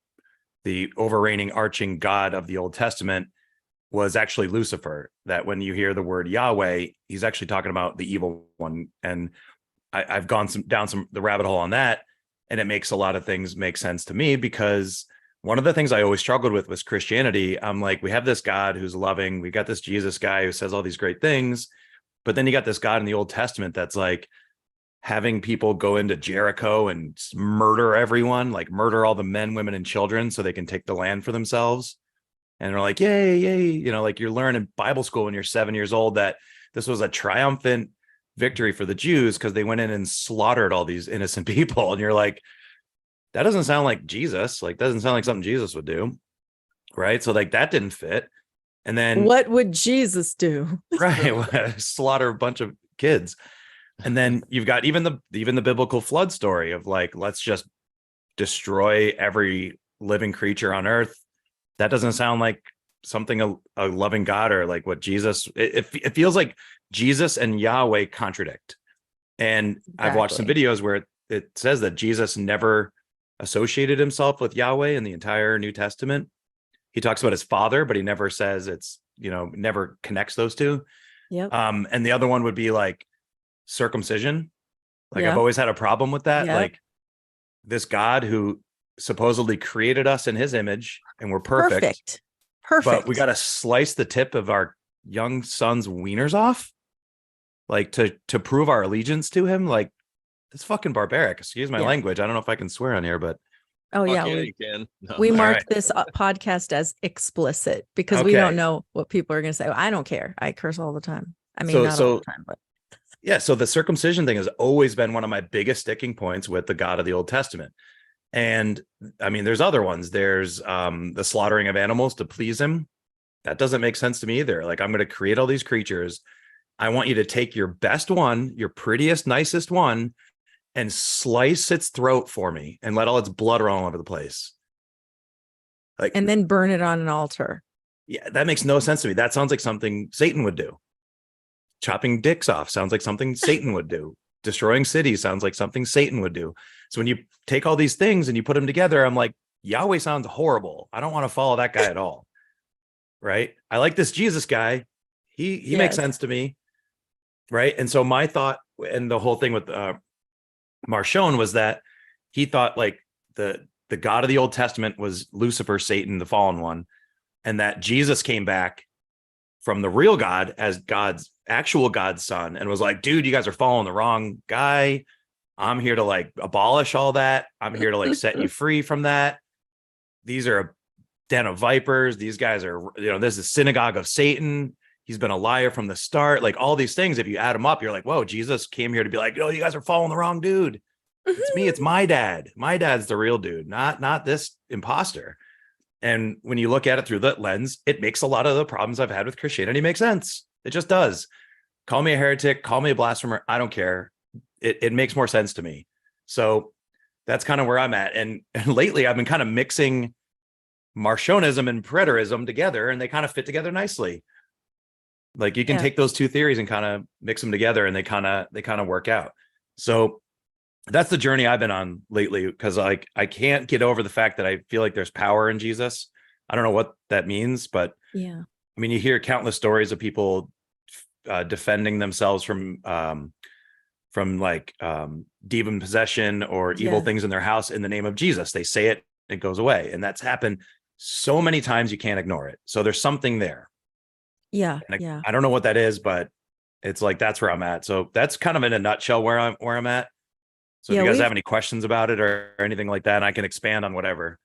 the overreigning arching God of the Old Testament was actually Lucifer. That when you hear the word Yahweh, he's actually talking about the evil one. And I've gone down the rabbit hole on that, and it makes a lot of things make sense to me, because one of the things I always struggled with was Christianity. I'm like, we have this God who's loving, we got this Jesus guy who says all these great things, but then you got this God in the Old Testament that's like having people go into Jericho and murder everyone, like murder all the men, women, and children so they can take the land for themselves. And they're like, yay, yay. You know, like you're learning Bible school when you're 7 years old that this was a triumphant victory for the Jews because they went in and slaughtered all these innocent people. And you're like, that doesn't sound like Jesus. Like, doesn't sound like something Jesus would do. Right. So like that didn't fit. And then What would Jesus do? right, slaughter a bunch of kids. And then you've got even the biblical flood story of like, let's just destroy every living creature on earth. That doesn't sound like something a loving God, or like what Jesus, it feels like Jesus and Yahweh contradict. And I've watched some videos where it says that Jesus never associated himself with Yahweh in the entire New Testament. He talks about his father, but he never says it's, never connects those two. Yep. And the other one would be like circumcision. Like Yeah. I've always had a problem with that. Yep. Like this God who supposedly created us in his image and we're perfect. But we got to slice the tip of our young son's wieners off, like to prove our allegiance to him. Like, it's fucking barbaric. Excuse my language. I don't know if I can swear on here, but you can. No. We mark this podcast as explicit because we don't know what people are going to say. I don't care. I curse all the time. I mean, not all the time, but yeah. So the circumcision thing has always been one of my biggest sticking points with the God of the Old Testament. And I mean, there's other ones. There's the slaughtering of animals to please him. That doesn't make sense to me either. Like, I'm going to create all these creatures. I want you to take your best one, your prettiest, nicest one, and slice its throat for me and let all its blood run all over the place. Like, and then burn it on an altar. Yeah, that makes no sense to me. That sounds like something Satan would do. Chopping dicks off sounds like something Satan would do. Destroying cities sounds like something Satan would do. So when you take all these things and you put them together, I'm like, Yahweh sounds horrible. I don't want to follow that guy at all. Right? I like this Jesus guy. He makes sense to me. Right? And so my thought, and the whole thing with Marchon, was that he thought like the God of the Old Testament was Lucifer, Satan, the fallen one, and that Jesus came back from the real God as God's son, and was like, dude, you guys are following the wrong guy. I'm here to like abolish all that. I'm here to like set you free from that. These are a den of vipers. These guys are, this is synagogue of Satan. He's been a liar from the start. Like all these things, if you add them up, you're like, whoa, Jesus came here to be like, oh, you guys are following the wrong dude. It's me. It's my dad. My dad's the real dude, not this imposter. And when you look at it through that lens, it makes a lot of the problems I've had with Christianity make sense. It just does. Call me a heretic, call me a blasphemer. I don't care. It makes more sense to me. So that's kind of where I'm at. And lately I've been kind of mixing Marcionism and preterism together, and they kind of fit together nicely. Like you can take those two theories and kind of mix them together, and they kind of work out. So that's the journey I've been on lately, because like I can't get over the fact that I feel like there's power in Jesus. I don't know what that means, but I mean, you hear countless stories of people defending themselves from demon possession or evil things in their house in the name of Jesus. They say it goes away, and that's happened so many times you can't ignore it. So there's something there. I don't know what that is, but it's like that's where I'm at. So that's kind of in a nutshell where I'm at. So if you guys have any questions about it or anything like that, I can expand on whatever.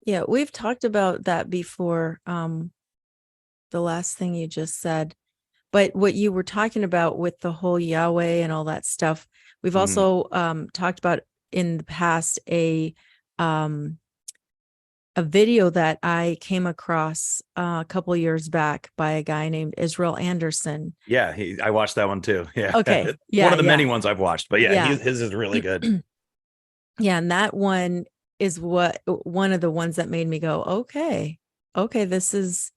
Yeah, we've talked about that before. The last thing you just said, but what you were talking about with the whole Yahweh and all that stuff, we've also talked about in the past a video that I came across a couple of years back by a guy named Israel Anderson. Yeah, I watched that one too. Yeah. Okay. Yeah. One of the many ones I've watched, but his is really good. Yeah. And that one is one of the ones that made me go, okay, this is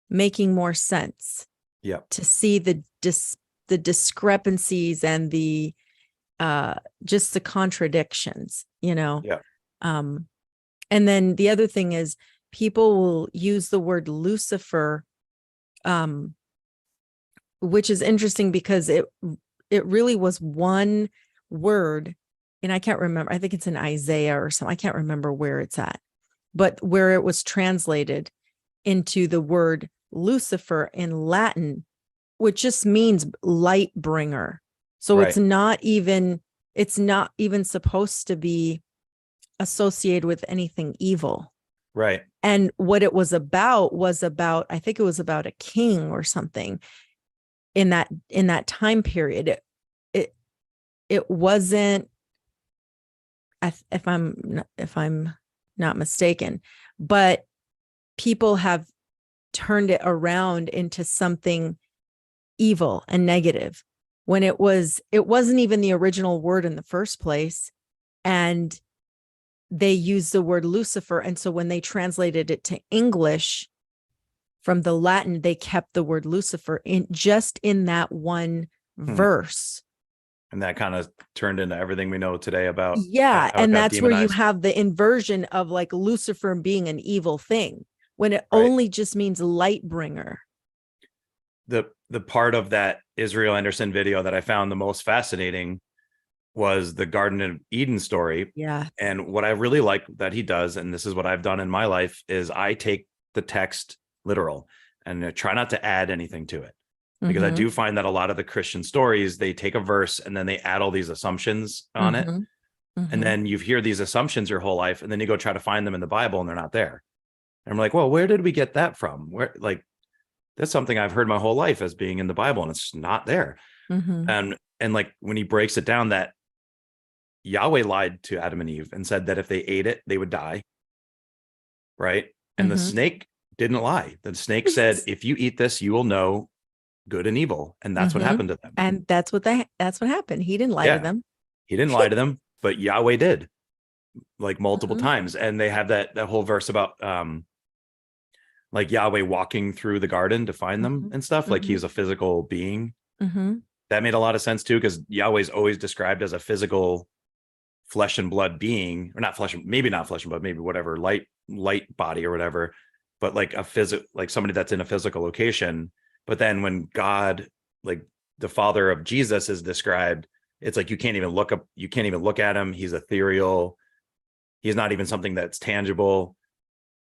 making more sense. Yeah. To see the the discrepancies and the just the contradictions, Yeah. And then the other thing is people will use the word Lucifer, which is interesting because it really was one word, and I can't remember. I think it's in Isaiah or something. I can't remember where it's at, but where it was translated into the word Lucifer in Latin, which just means light bringer. So Right. it's not even supposed to be associated with anything evil. Right. And what it was about, I think it was about a king or something in that time period. It wasn't, if I'm not mistaken, but people have turned it around into something evil and negative when it wasn't even the original word in the first place. And they used the word Lucifer. And so when they translated it to English from the Latin, they kept the word Lucifer in that one verse. And that kind of turned into everything we know today about. Yeah. how it And got that's where you demonized. have the inversion of like Lucifer being an evil thing when it Right. only just means light bringer. The part of that Israel Anderson video that I found the most fascinating was the Garden of Eden story. Yeah. And what I really like that he does, and this is what I've done in my life, is I take the text literal and I try not to add anything to it. Because I do find that a lot of the Christian stories, they take a verse and then they add all these assumptions on it. And then you hear these assumptions your whole life, and then you go try to find them in the Bible and they're not there. And I'm like, well, where did we get that from? Where, like, that's something I've heard my whole life as being in the Bible, and it's not there. And like when he breaks it down, that Yahweh lied to Adam and Eve and said that if they ate it, they would die. Right. And the snake didn't lie. The snake said, if you eat this, you will know good and evil. And that's what happened to them. And that's what happened. He didn't lie to them. He didn't lie to them, but Yahweh did, like multiple times. And they have that whole verse about like Yahweh walking through the garden to find them and stuff. Like he's a physical being. That made a lot of sense too, because Yahweh's always described as a physical flesh and blood being, or not flesh, maybe not flesh and blood, maybe whatever, light body or whatever, but like like somebody that's in a physical location. But then when God, like the Father of Jesus, is described, it's like you can't even look at him. He's ethereal. He's not even something that's tangible.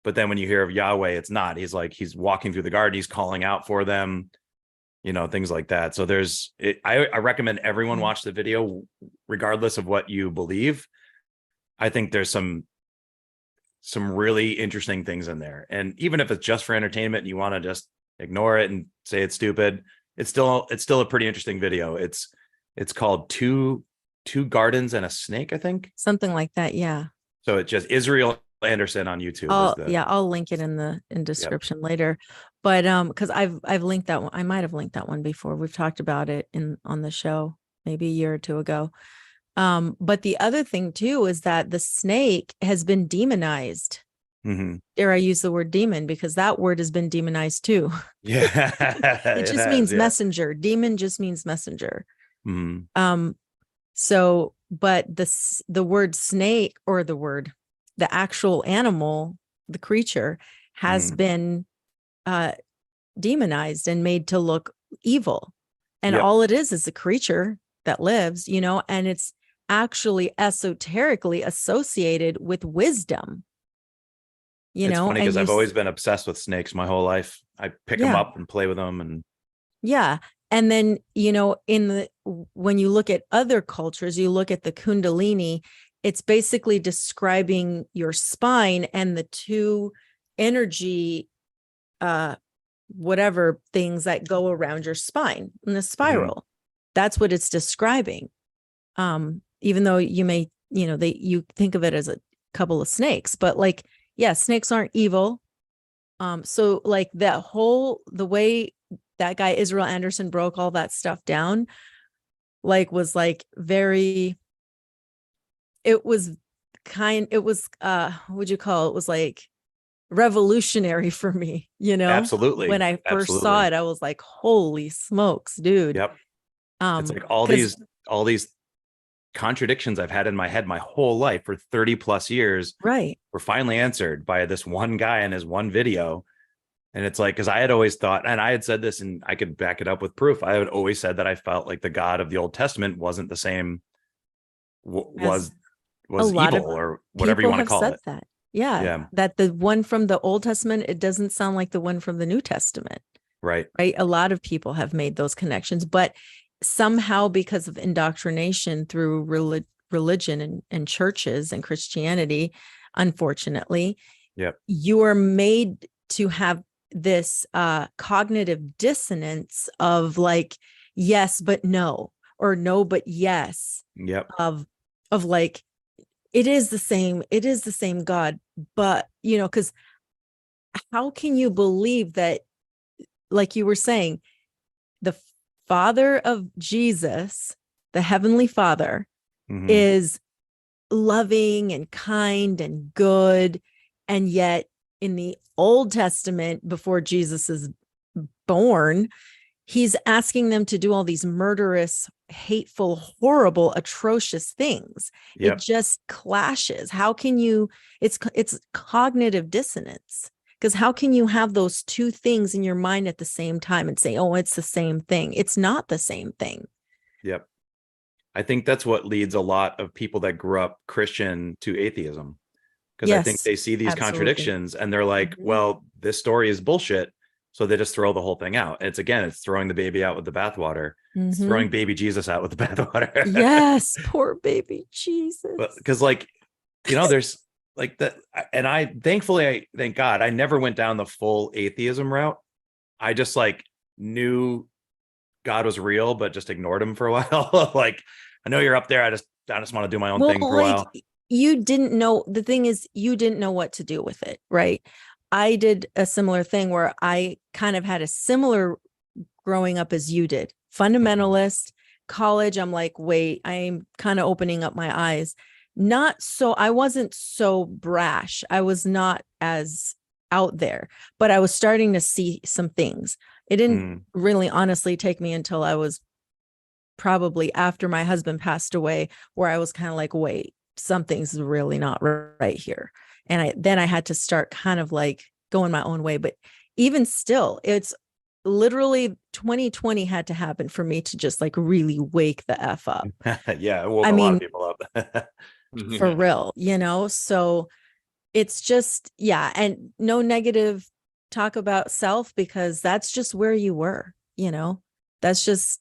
But then when you hear of Yahweh, it's not. He's like, he's walking through the garden, he's calling out for them, things like that. So I recommend everyone watch the video, regardless of what you believe. I think there's some really interesting things in there. And even if it's just for entertainment and you want to just ignore it and say it's stupid, it's still a pretty interesting video. It's called Two Gardens and a Snake, I think. Something like that. Yeah. So it's just Israel Anderson on YouTube. I'll link it in description later. But because I've linked that one. I might have linked that one before. We've talked about it on the show maybe a year or two ago. But the other thing too is that the snake has been demonized. Dare I use the word demon, because that word has been demonized too. Yeah. It just means messenger. Demon just means messenger. So, but the word snake, or the actual animal, the creature, has been demonized and made to look evil. And all it is a creature that lives, and it's actually esoterically associated with wisdom. It's funny because I've always been obsessed with snakes my whole life. I pick them up and play with them. And and then, when you look at other cultures, you look at the Kundalini, it's basically describing your spine and the two energy, whatever things that go around your spine in the spiral. That's what it's describing. Even though you may, you think of it as a couple of snakes, but like, snakes aren't evil. So like the way that guy Israel Anderson broke all that stuff down, was very, it was what would you call it? It was like revolutionary for me, Absolutely. when I first saw it, I was like, holy smokes, dude. It's like all 'Cause- these contradictions I've had in my head my whole life for 30 plus years right. were finally answered by this one guy in his one video. And it's like, because I had always thought, and I had said this, and I could back it up with proof. I had always said that I felt like the God of the Old Testament wasn't the same, As was a lot evil of or whatever you people want to have call said it. that. Yeah, Yeah. that the one from the Old Testament, it doesn't sound like the one from the New Testament. Right. Right. A lot of people have made those connections, but somehow because of indoctrination through religion and churches and Christianity, unfortunately, Yep. you are made to have this cognitive dissonance of like, yes, but no, or no, but yes, Yep. of like, it is the same God, but because how can you believe that, like you were saying, the Father of Jesus, the Heavenly Father, Mhm. is loving and kind and good, and yet in the Old Testament, before Jesus is born, he's asking them to do all these murderous, hateful, horrible, atrocious things. Yep. It just clashes. How can you, it's cognitive dissonance, because how can you have those two things in your mind at the same time and say, oh, it's the same thing? It's not the same thing. Yep. I think that's what leads a lot of people that grew up Christian to atheism. Because I think Yes, they see these absolutely. contradictions and they're like, Mhm. well, this story is bullshit. So they just throw the whole thing out. It's throwing the baby out with the bathwater. It's Mhm. throwing baby Jesus out with the bathwater. Yes, poor baby Jesus. But because there's like that. And thank God, I never went down the full atheism route. I just like knew God was real, but just ignored him for a while. Like, I know you're up there. I just want to do my own thing for a while. You didn't know. The thing is, you didn't know what to do with it, right? I did a similar thing where I kind of had a similar growing up as you did. Fundamentalist, college, I'm like, wait, I'm kind of opening up my eyes. I wasn't so brash. I was not as out there, but I was starting to see some things. It didn't really honestly take me until I was probably after my husband passed away, where I was kind of like, wait, something's really not right here. And I had to start kind of like going my own way. But even still, it's literally 2020 had to happen for me to just like really wake the F up. Yeah, it woke a lot of people up. For real, so it's just, yeah. And no negative talk about self, because that's just where you were, that's just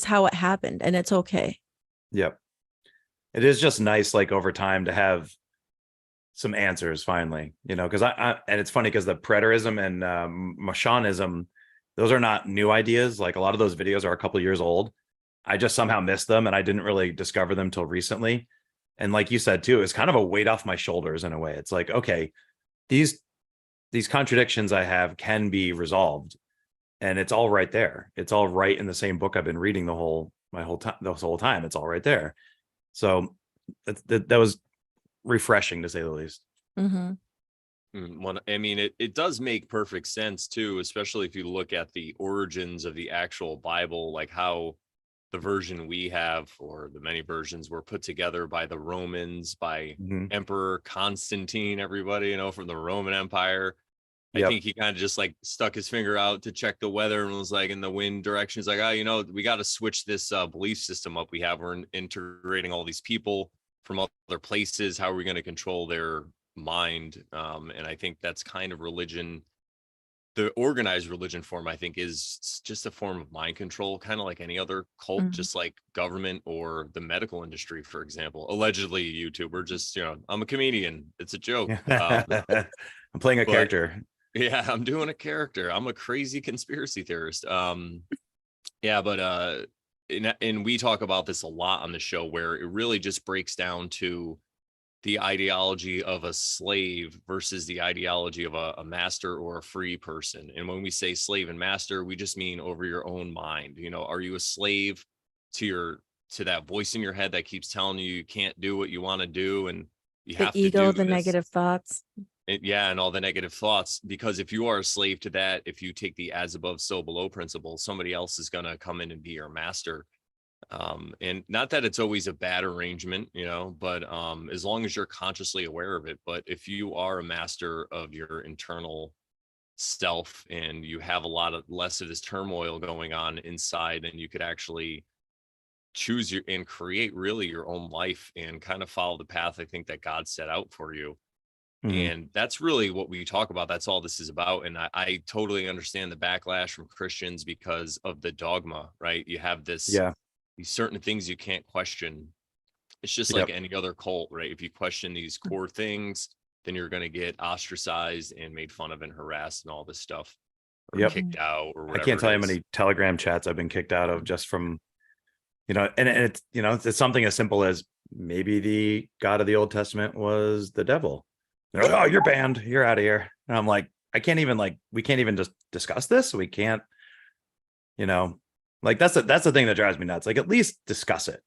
how it happened, and it's okay. Yep. It is just nice, like over time, to have some answers finally, because and it's funny because the preterism and Mashonism, those are not new ideas. Like a lot of those videos are a couple years old. I just somehow missed them and I didn't really discover them till recently. And like you said too, it's kind of a weight off my shoulders in a way. It's like, okay, these contradictions I have can be resolved, and it's all right there. It's all right in the same book I've been reading this whole time. It's all right there. So that was refreshing, to say the least. Mm-hmm. I mean, it does make perfect sense too, especially if you look at the origins of the actual Bible, like how the version we have, or the many versions, were put together by the Romans, by Emperor Constantine, everybody, from the Roman Empire. I think he kind of just like stuck his finger out to check the weather and was like, in the wind direction, he's like, oh, we got to switch this belief system up we have. We're integrating all these people from other places. How are we going to control their mind? And I think that's kind of religion. The organized religion form, I think, is just a form of mind control, kind of like any other cult, just like government or the medical industry, for example. Allegedly, YouTuber, just, I'm a comedian. It's a joke. I'm playing a character. Yeah, I'm doing a character. I'm a crazy conspiracy theorist. Yeah, but and we talk about this a lot on the show, where it really just breaks down to the ideology of a slave versus the ideology of a master or a free person. And when we say slave and master, we just mean over your own mind. Are you a slave to that voice in your head that keeps telling you can't do what you want to do, and you have the ego, to do the this? negative thoughts. yeah, and all the negative thoughts, because if you are a slave to that, if you take the as above, so below principle, somebody else is going to come in and be your master. And not that it's always a bad arrangement, but as long as you're consciously aware of it. But if you are a master of your internal self and you have a lot of less of this turmoil going on inside, and you could actually choose your and create really your own life and kind of follow the path I think that God set out for you. Mhm. And that's really what we talk about. That's all this is about. And I totally understand the backlash from Christians because of the dogma, right? You have these Yeah. certain things you can't question. It's just like Yep. any other cult, right? If you question these core things, then you're going to get ostracized and made fun of and harassed and all this stuff, or Yep. kicked out, or I whatever can't tell it you how is. many Telegram chats I've been kicked out of just from, and it's, it's something as simple as maybe the God of the Old Testament was the devil. They're like, oh, you're banned. You're out of here. And I'm like, we can't even just discuss this. We can't, like that's the thing that drives me nuts. Like, at least discuss it.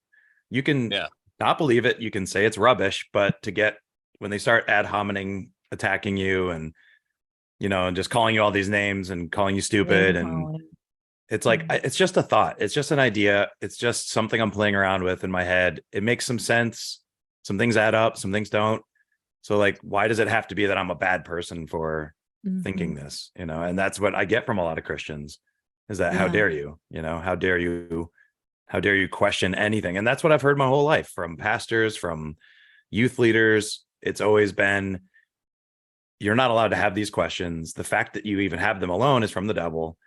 You can Yeah. not believe it. You can say it's rubbish, but when they start ad hominem attacking you and, and just calling you all these names and calling you stupid, and it's like, it's just a thought. It's just an idea. It's just something I'm playing around with in my head. It makes some sense. Some things add up, some things don't. So like, why does it have to be that I'm a bad person for thinking this, and that's what I get from a lot of Christians, is that, how dare you, how dare you question anything? And that's what I've heard my whole life from pastors, from youth leaders. It's always been, you're not allowed to have these questions. The fact that you even have them alone is from the devil,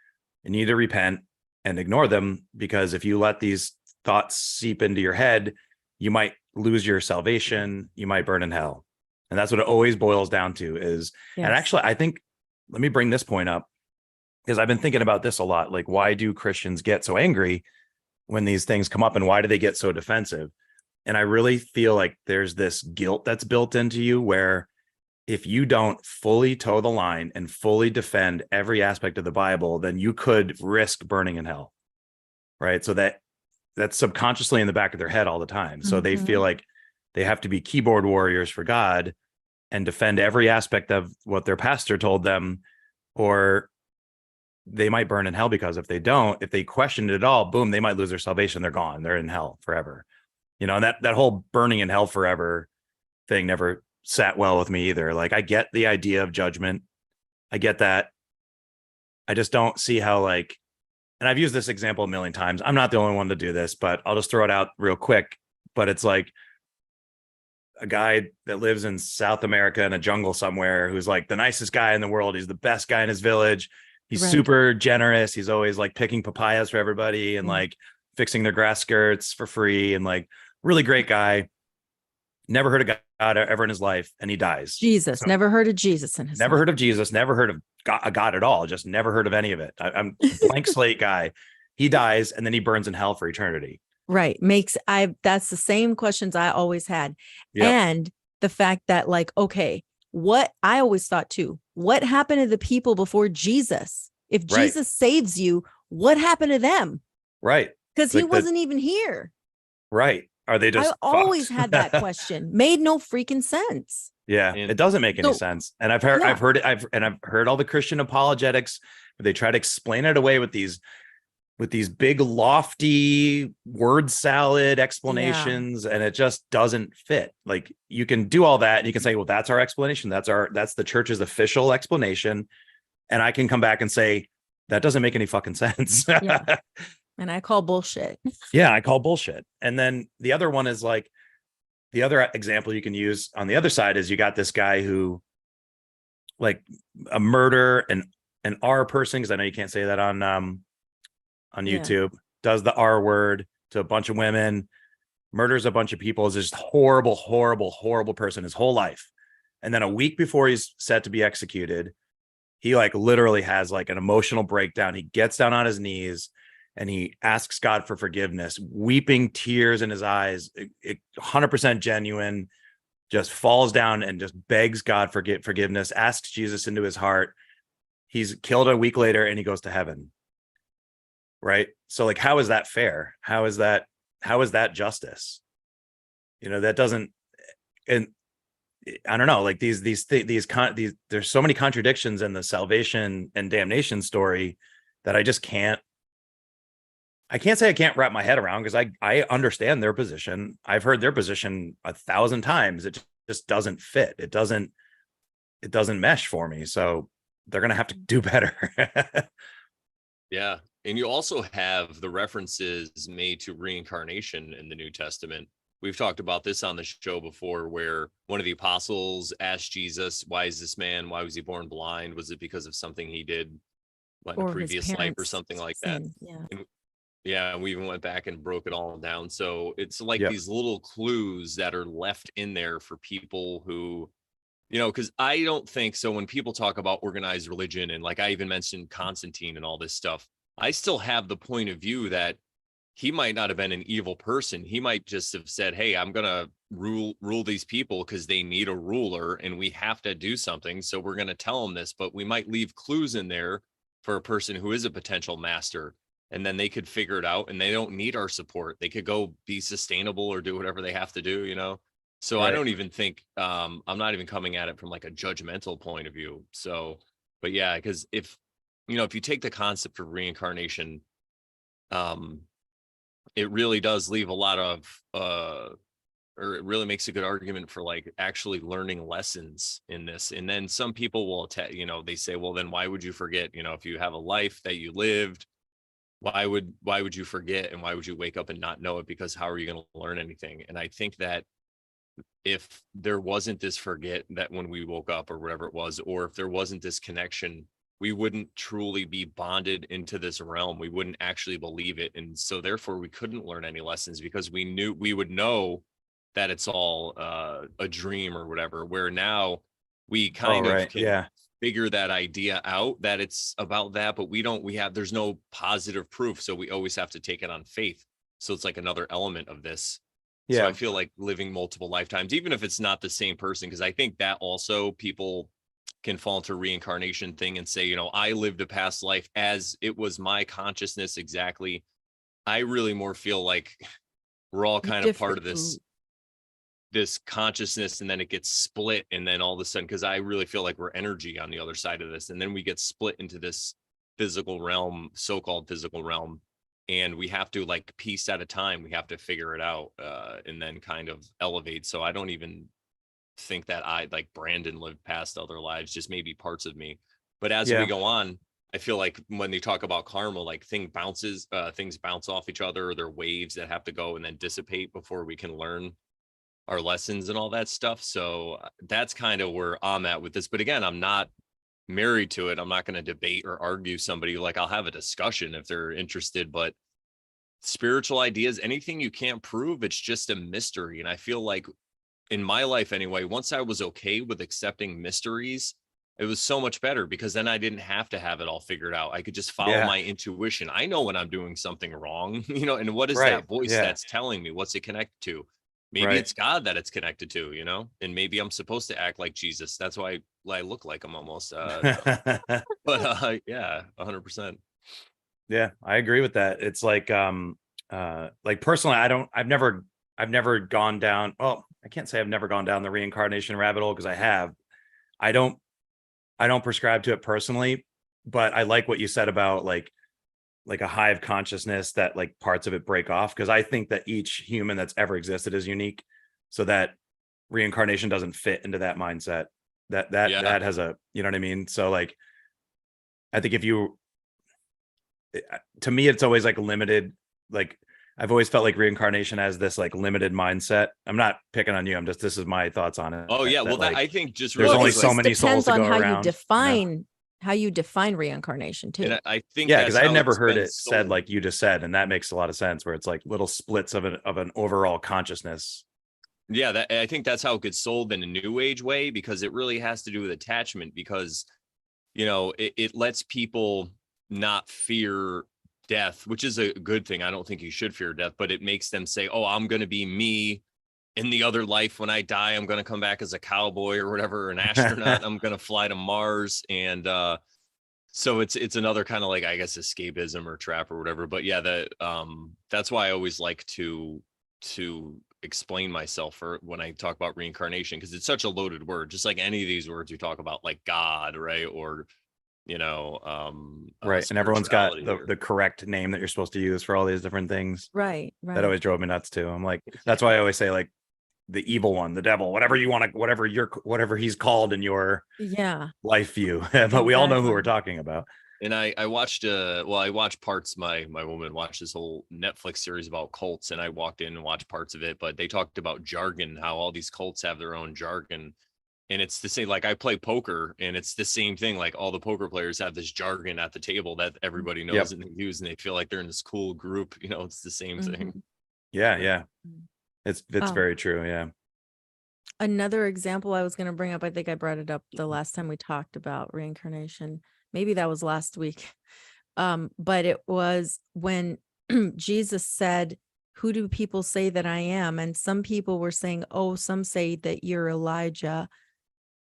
and you need to repent and ignore them, because if you let these thoughts seep into your head, you might lose your salvation. You might burn in hell. And that's what it always boils down to is, and actually, I think, let me bring this point up, because I've been thinking about this a lot. Like, why do Christians get so angry when these things come up, and why do they get so defensive? And I really feel like there's this guilt that's built into you, where if you don't fully toe the line and fully defend every aspect of the Bible, then you could risk burning in hell. Right. So that's subconsciously in the back of their head all the time. So they feel like they have to be keyboard warriors for God and defend every aspect of what their pastor told them, or they might burn in hell, because if they question it at all, boom, they might lose their salvation. They're gone. They're in hell forever. And that whole burning in hell forever thing never sat well with me either. Like, I get the idea of judgment. I get that. I just don't see how, and I've used this example a million times. I'm not the only one to do this, but I'll just throw it out real quick. But it's like a guy that lives in South America in a jungle somewhere, who's like the nicest guy in the world. He's the best guy in his village. He's super generous. He's always like picking papayas for everybody and like fixing their grass skirts for free, and like really great guy. Never heard of God ever in his life, and he dies. Jesus, never heard of Jesus in his Never life. heard of Jesus, never heard of God at all. Just never heard of any of it. I'm blank slate guy. He dies, and then he burns in hell for eternity. Right. That's the same questions I always had. Yep. And the fact that, like, okay, what I always thought too, what happened to the people before Jesus? If Jesus saves you, what happened to them? Right. Because he wasn't even here. Right. Are they just I always had that question. Made no freaking sense. Yeah, it doesn't make any sense. And I've heard all the Christian apologetics where they try to explain it away with these big lofty word salad explanations, and it just doesn't fit. Like, you can do all that and you can say, well, that's our explanation. That's the church's official explanation. And I can come back and say, that doesn't make any fucking sense. Yeah. And I call bullshit. Yeah, I call bullshit. And then the other one is like, the other example you can use on the other side is, you got this guy who, like, a murder and an R person, because I know you can't say that on YouTube, does the R word to a bunch of women, murders a bunch of people, is just horrible, horrible, horrible person his whole life. And then a week before he's set to be executed, he like literally has like an emotional breakdown. He gets down on his knees and he asks God for forgiveness, weeping, tears in his eyes, 100% genuine, just falls down and just begs God for forgiveness, asks Jesus into his heart. He's killed a week later and he goes to heaven. Right. So like, how is that fair? How is that justice? That doesn't, and I don't know, like these there's so many contradictions in the salvation and damnation story that I can't say I can't wrap my head around, because I understand their position. I've heard their position 1,000 times. It just doesn't fit. It doesn't mesh for me. So they're going to have to do better. Yeah. And you also have the references made to reincarnation in the New Testament. We've talked about this on the show before, where one of the apostles asked Jesus, why is this man? Why was he born blind? Was it because of something he did in a Or his previous life or parents' something like that? sin. Yeah. And yeah, we even went back and broke it all down. So it's like Yep. these little clues that are left in there for people who, because I don't think so. When people talk about organized religion, and like I even mentioned Constantine and all this stuff, I still have the point of view that he might not have been an evil person. He might just have said, hey, I'm going to rule these people because they need a ruler and we have to do something. So we're going to tell them this, but we might leave clues in there for a person who is a potential master, and then they could figure it out and they don't need our support. They could go be sustainable or do whatever they have to do. So I Right. don't even think I'm not even coming at it from like a judgmental point of view. So, but yeah, because if you take the concept of reincarnation, it really does leave a lot of or it really makes a good argument for like actually learning lessons in this. And then some people will they say, well, then why would you forget? If you have a life that you lived, why would you forget, and why would you wake up and not know it? Because how are you going to learn anything? And I think that if there wasn't this forget that when we woke up or whatever it was, or if there wasn't this connection, we wouldn't truly be bonded into this realm. We wouldn't actually believe it. And so therefore we couldn't learn any lessons, because we would know that it's all a dream or whatever, where now we kind of can Yeah. figure that idea out, that it's about that, but there's no positive proof. So we always have to take it on faith. So it's like another element of this. So Yeah. I feel like living multiple lifetimes, even if it's not the same person, because I think that also people can fall into reincarnation thing and say, I lived a past life as it was my consciousness exactly. I really more feel like we're all kind of part of this consciousness, and then it gets split, and then all of a sudden, because I really feel like we're energy on the other side of this, and then we get split into this physical realm, so-called physical realm, and we have to, like, piece at a time, we have to figure it out, and then kind of elevate. So I don't even think that I, like Brandon, lived past other lives, just maybe parts of me. But as we go on, I feel like when they talk about karma, like things bounce off each other, or they're waves that have to go and then dissipate before we can learn our lessons and all that stuff. So that's kind of where I'm at with this. But again, I'm not married to it. I'm not going to debate or argue somebody. Like, I'll have a discussion if they're interested, but spiritual ideas, anything you can't prove, it's just a mystery. And I feel like in my life anyway, once I was okay with accepting mysteries, it was so much better, because then I didn't have to have it all figured out. I could just follow my intuition. I know when I'm doing something wrong, and what is that voice that's telling me? What's it connected to? Maybe it's God that it's connected to, and maybe I'm supposed to act like Jesus. That's why I look like him almost. But yeah, 100%. Yeah, I agree with that. It's like personally, I've never gone down. Oh, I can't say I've never gone down the reincarnation rabbit hole, because I have. I don't prescribe to it personally, but I like what you said about like a hive consciousness, that like parts of it break off, because I think that each human that's ever existed is unique, so that reincarnation doesn't fit into that mindset. That has a, you know what I mean? So like, I think to me, it's always like limited. Like, I've always felt like reincarnation has this like limited mindset. I'm not picking on you. this is my thoughts on it. Oh yeah. That, Well, like, I think just there's really only it so just many souls depends to on go how around. you define how you define reincarnation too. And I think Yeah, because I had never heard it sold. said like you just said, and that makes a lot of sense, where it's like little splits of an overall consciousness. Yeah, I think that's how it gets sold in a new age way, because it really has to do with attachment, because it lets people not fear death, which is a good thing. I don't think you should fear death, but it makes them say, oh, I'm going to be me in the other life. When I die, I'm going to come back as a cowboy or whatever, an astronaut. I'm going to fly to Mars. And so it's another kind of like, I guess, escapism or trap or whatever. But yeah, that's why I always like to explain myself for when I talk about reincarnation, because it's such a loaded word, just like any of these words we talk about, like God, right? Or, Right. And everyone's got spirituality the correct name that you're supposed to use for all these different things. Right. That always drove me nuts too. I'm like, that's why I always say like the evil one, the devil, whatever you want to, whatever he's called in your Yeah. life view. But we all know who we're Exactly. talking about. And I watched I watched parts. My woman watched this whole Netflix series about cults, and I walked in and watched parts of it, but they talked about jargon, how all these cults have their own jargon. And it's the same, like I play poker, and it's the same thing. Like all the poker players have this jargon at the table that everybody knows and they use, and they feel like they're in this cool group. It's the same thing. Mhm. Yeah. Yeah. Mhm. It's Oh. very true. Yeah. Another example I was going to bring up, I think I brought it up the last time we talked about reincarnation. Maybe that was last week. But it was when Jesus said, "Who do people say that I am?" And some people were saying, "Oh, some say that you're Elijah."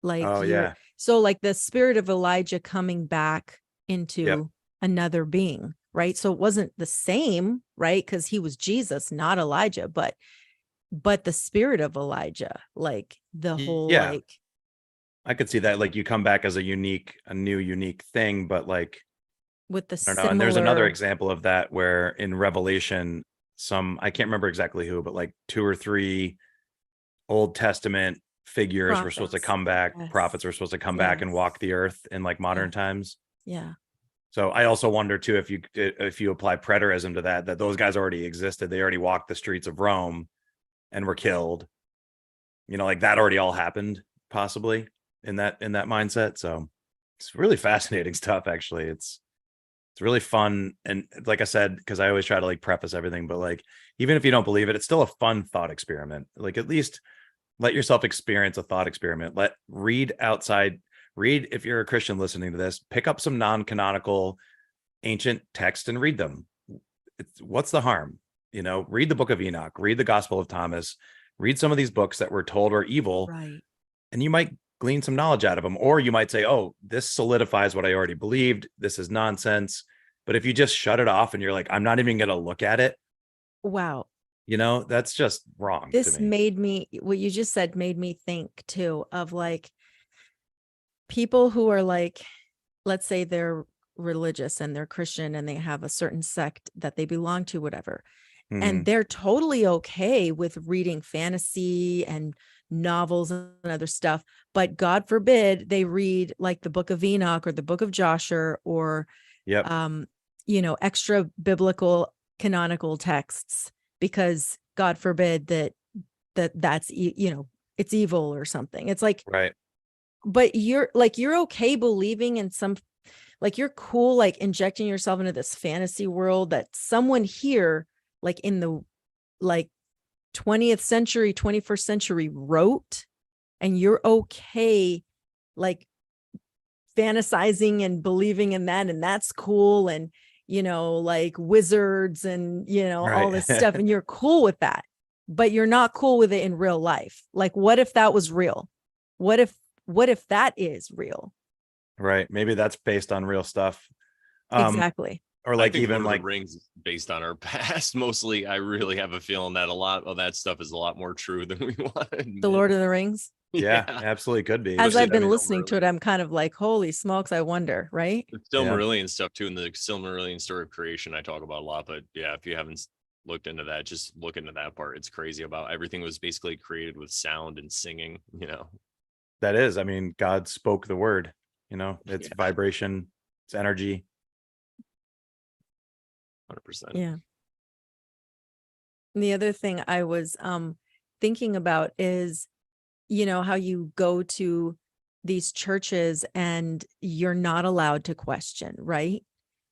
Like Oh you're yeah. so like the spirit of Elijah coming back Yep. into another being, right? So it wasn't the same, right? Because he was Jesus, not Elijah, but the spirit of Elijah, like the whole Yeah. like I could see that. Like you come back as a new unique thing, but like, with the I don't know. And there's another similar example of that where in Revelation, I can't remember exactly who, but like 2 or 3 Old Testament figures were supposed to prophets. come back. Yes. Prophets were supposed to come back and Yes. walk the earth in like modern Yeah. times. Yeah. So I also wonder too, if you apply preterism to that those guys already existed. They already walked the streets of Rome and were killed. Like that already all happened possibly in that mindset. So it's really fascinating stuff. Actually, it's really fun. And like I said, because I always try to like preface everything, but like even if you don't believe it, it's still a fun thought experiment. Like at least let yourself experience a thought experiment. Read if you're a Christian listening to this, pick up some non-canonical ancient text and read them. What's the harm? Read the Book of Enoch, read the Gospel of Thomas, read some of these books that we're told are evil, Right. and you might glean some knowledge out of them. Or you might say, oh, this solidifies what I already believed. This is nonsense. But if you just shut it off and you're like, I'm not even going to look at it, Wow. that's just wrong to This me. made me, what you just said made me think too of like people who are like, let's say they're religious and they're Christian and they have a certain sect that they belong to, whatever. And they're totally okay with reading fantasy and novels and other stuff. But God forbid they read like the Book of Enoch or the Book of Joshua or, Yep. extra biblical canonical texts, because God forbid that's, it's evil or something. It's like, Right. but you're okay believing in some, like you're cool, like injecting yourself into this fantasy world that someone here, like in the like 20th century, 21st century wrote, and you're okay, like fantasizing and believing in that. And that's cool. And, like wizards and, all this stuff. And you're cool with that, but you're not cool with it in real life. Like, what if that was real? What if that is real? Right. Maybe that's based on real stuff. Exactly. Or I like think even Lord like of the Rings is based on our past. Mostly, I really have a feeling that a lot of that stuff is a lot more true than we want to admit. The Lord of the Rings. yeah, absolutely could be. As I've been I mean, listening to it, I'm kind of like, holy smokes, I wonder, right? The Silmarillion stuff too, and the Silmarillion story of creation I talk about a lot. But yeah, if you haven't looked into that, just look into that part. It's crazy about everything was basically created with sound and singing. That is, I mean, God spoke the word. It's vibration, it's energy. 100%. Yeah. And the other thing I was thinking about is, how you go to these churches and you're not allowed to question, right?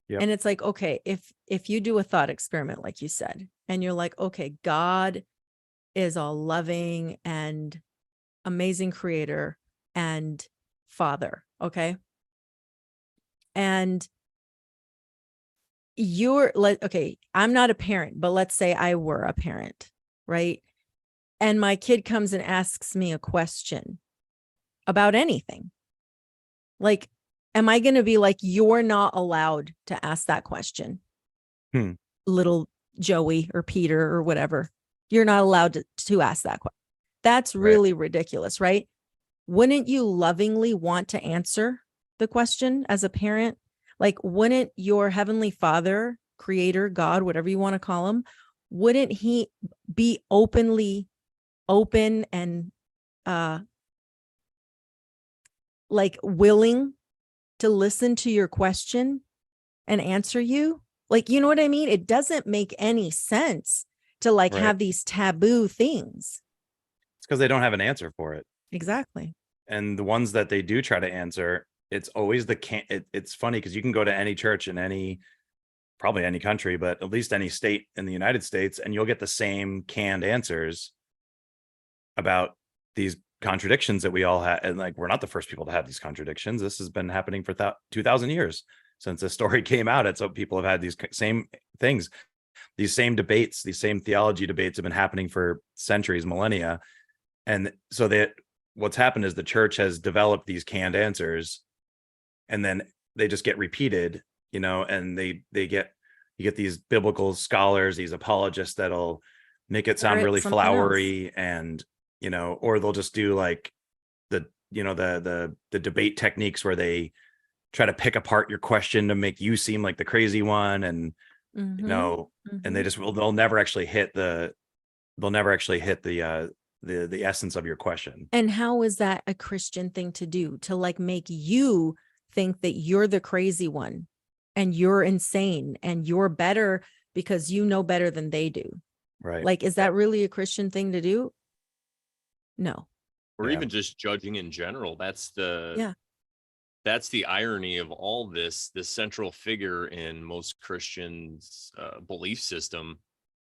Yep. And it's like, okay, if you do a thought experiment, like you said, and you're like, okay, God is a loving and amazing creator and father, okay? And you're like, okay, I'm not a parent, but let's say I were a parent, right? And my kid comes and asks me a question about anything. Like, am I going to be like, you're not allowed to ask that question, little Joey or Peter or whatever? you're not allowed to ask that question. That's really ridiculous, right? Wouldn't you lovingly want to answer the question as a parent? Like, wouldn't your heavenly Father, creator, God, whatever you want to call him, wouldn't he be open and like willing to listen to your question and answer you? Like, you know what I mean? It doesn't make any sense to like have these taboo things. It's because they don't have an answer for it. Exactly. And the ones that they do try to answer, it's always it's funny because you can go to any church in probably any country, but at least any state in the United States, and you'll get the same canned answers about these contradictions that we all have. And like, we're not the first people to have these contradictions. This has been happening for 2,000 years since the story came out. It's so people have had these same things, these same debates, these same theology debates have been happening for centuries, millennia. And so what's happened is the church has developed these canned answers, and then they just get repeated, and you get these biblical scholars, these apologists that'll make it sound really flowery and, or they'll just do like the debate techniques where they try to pick apart your question to make you seem like the crazy one. And, and they'll never actually hit the essence of your question. And how is that a Christian thing to do? To like make you think that you're the crazy one and you're insane and you're better because you know better than they do. Right. Like, is that really a Christian thing to do? No. Or even just judging in general. That's the irony of all this. The central figure in most Christians' belief system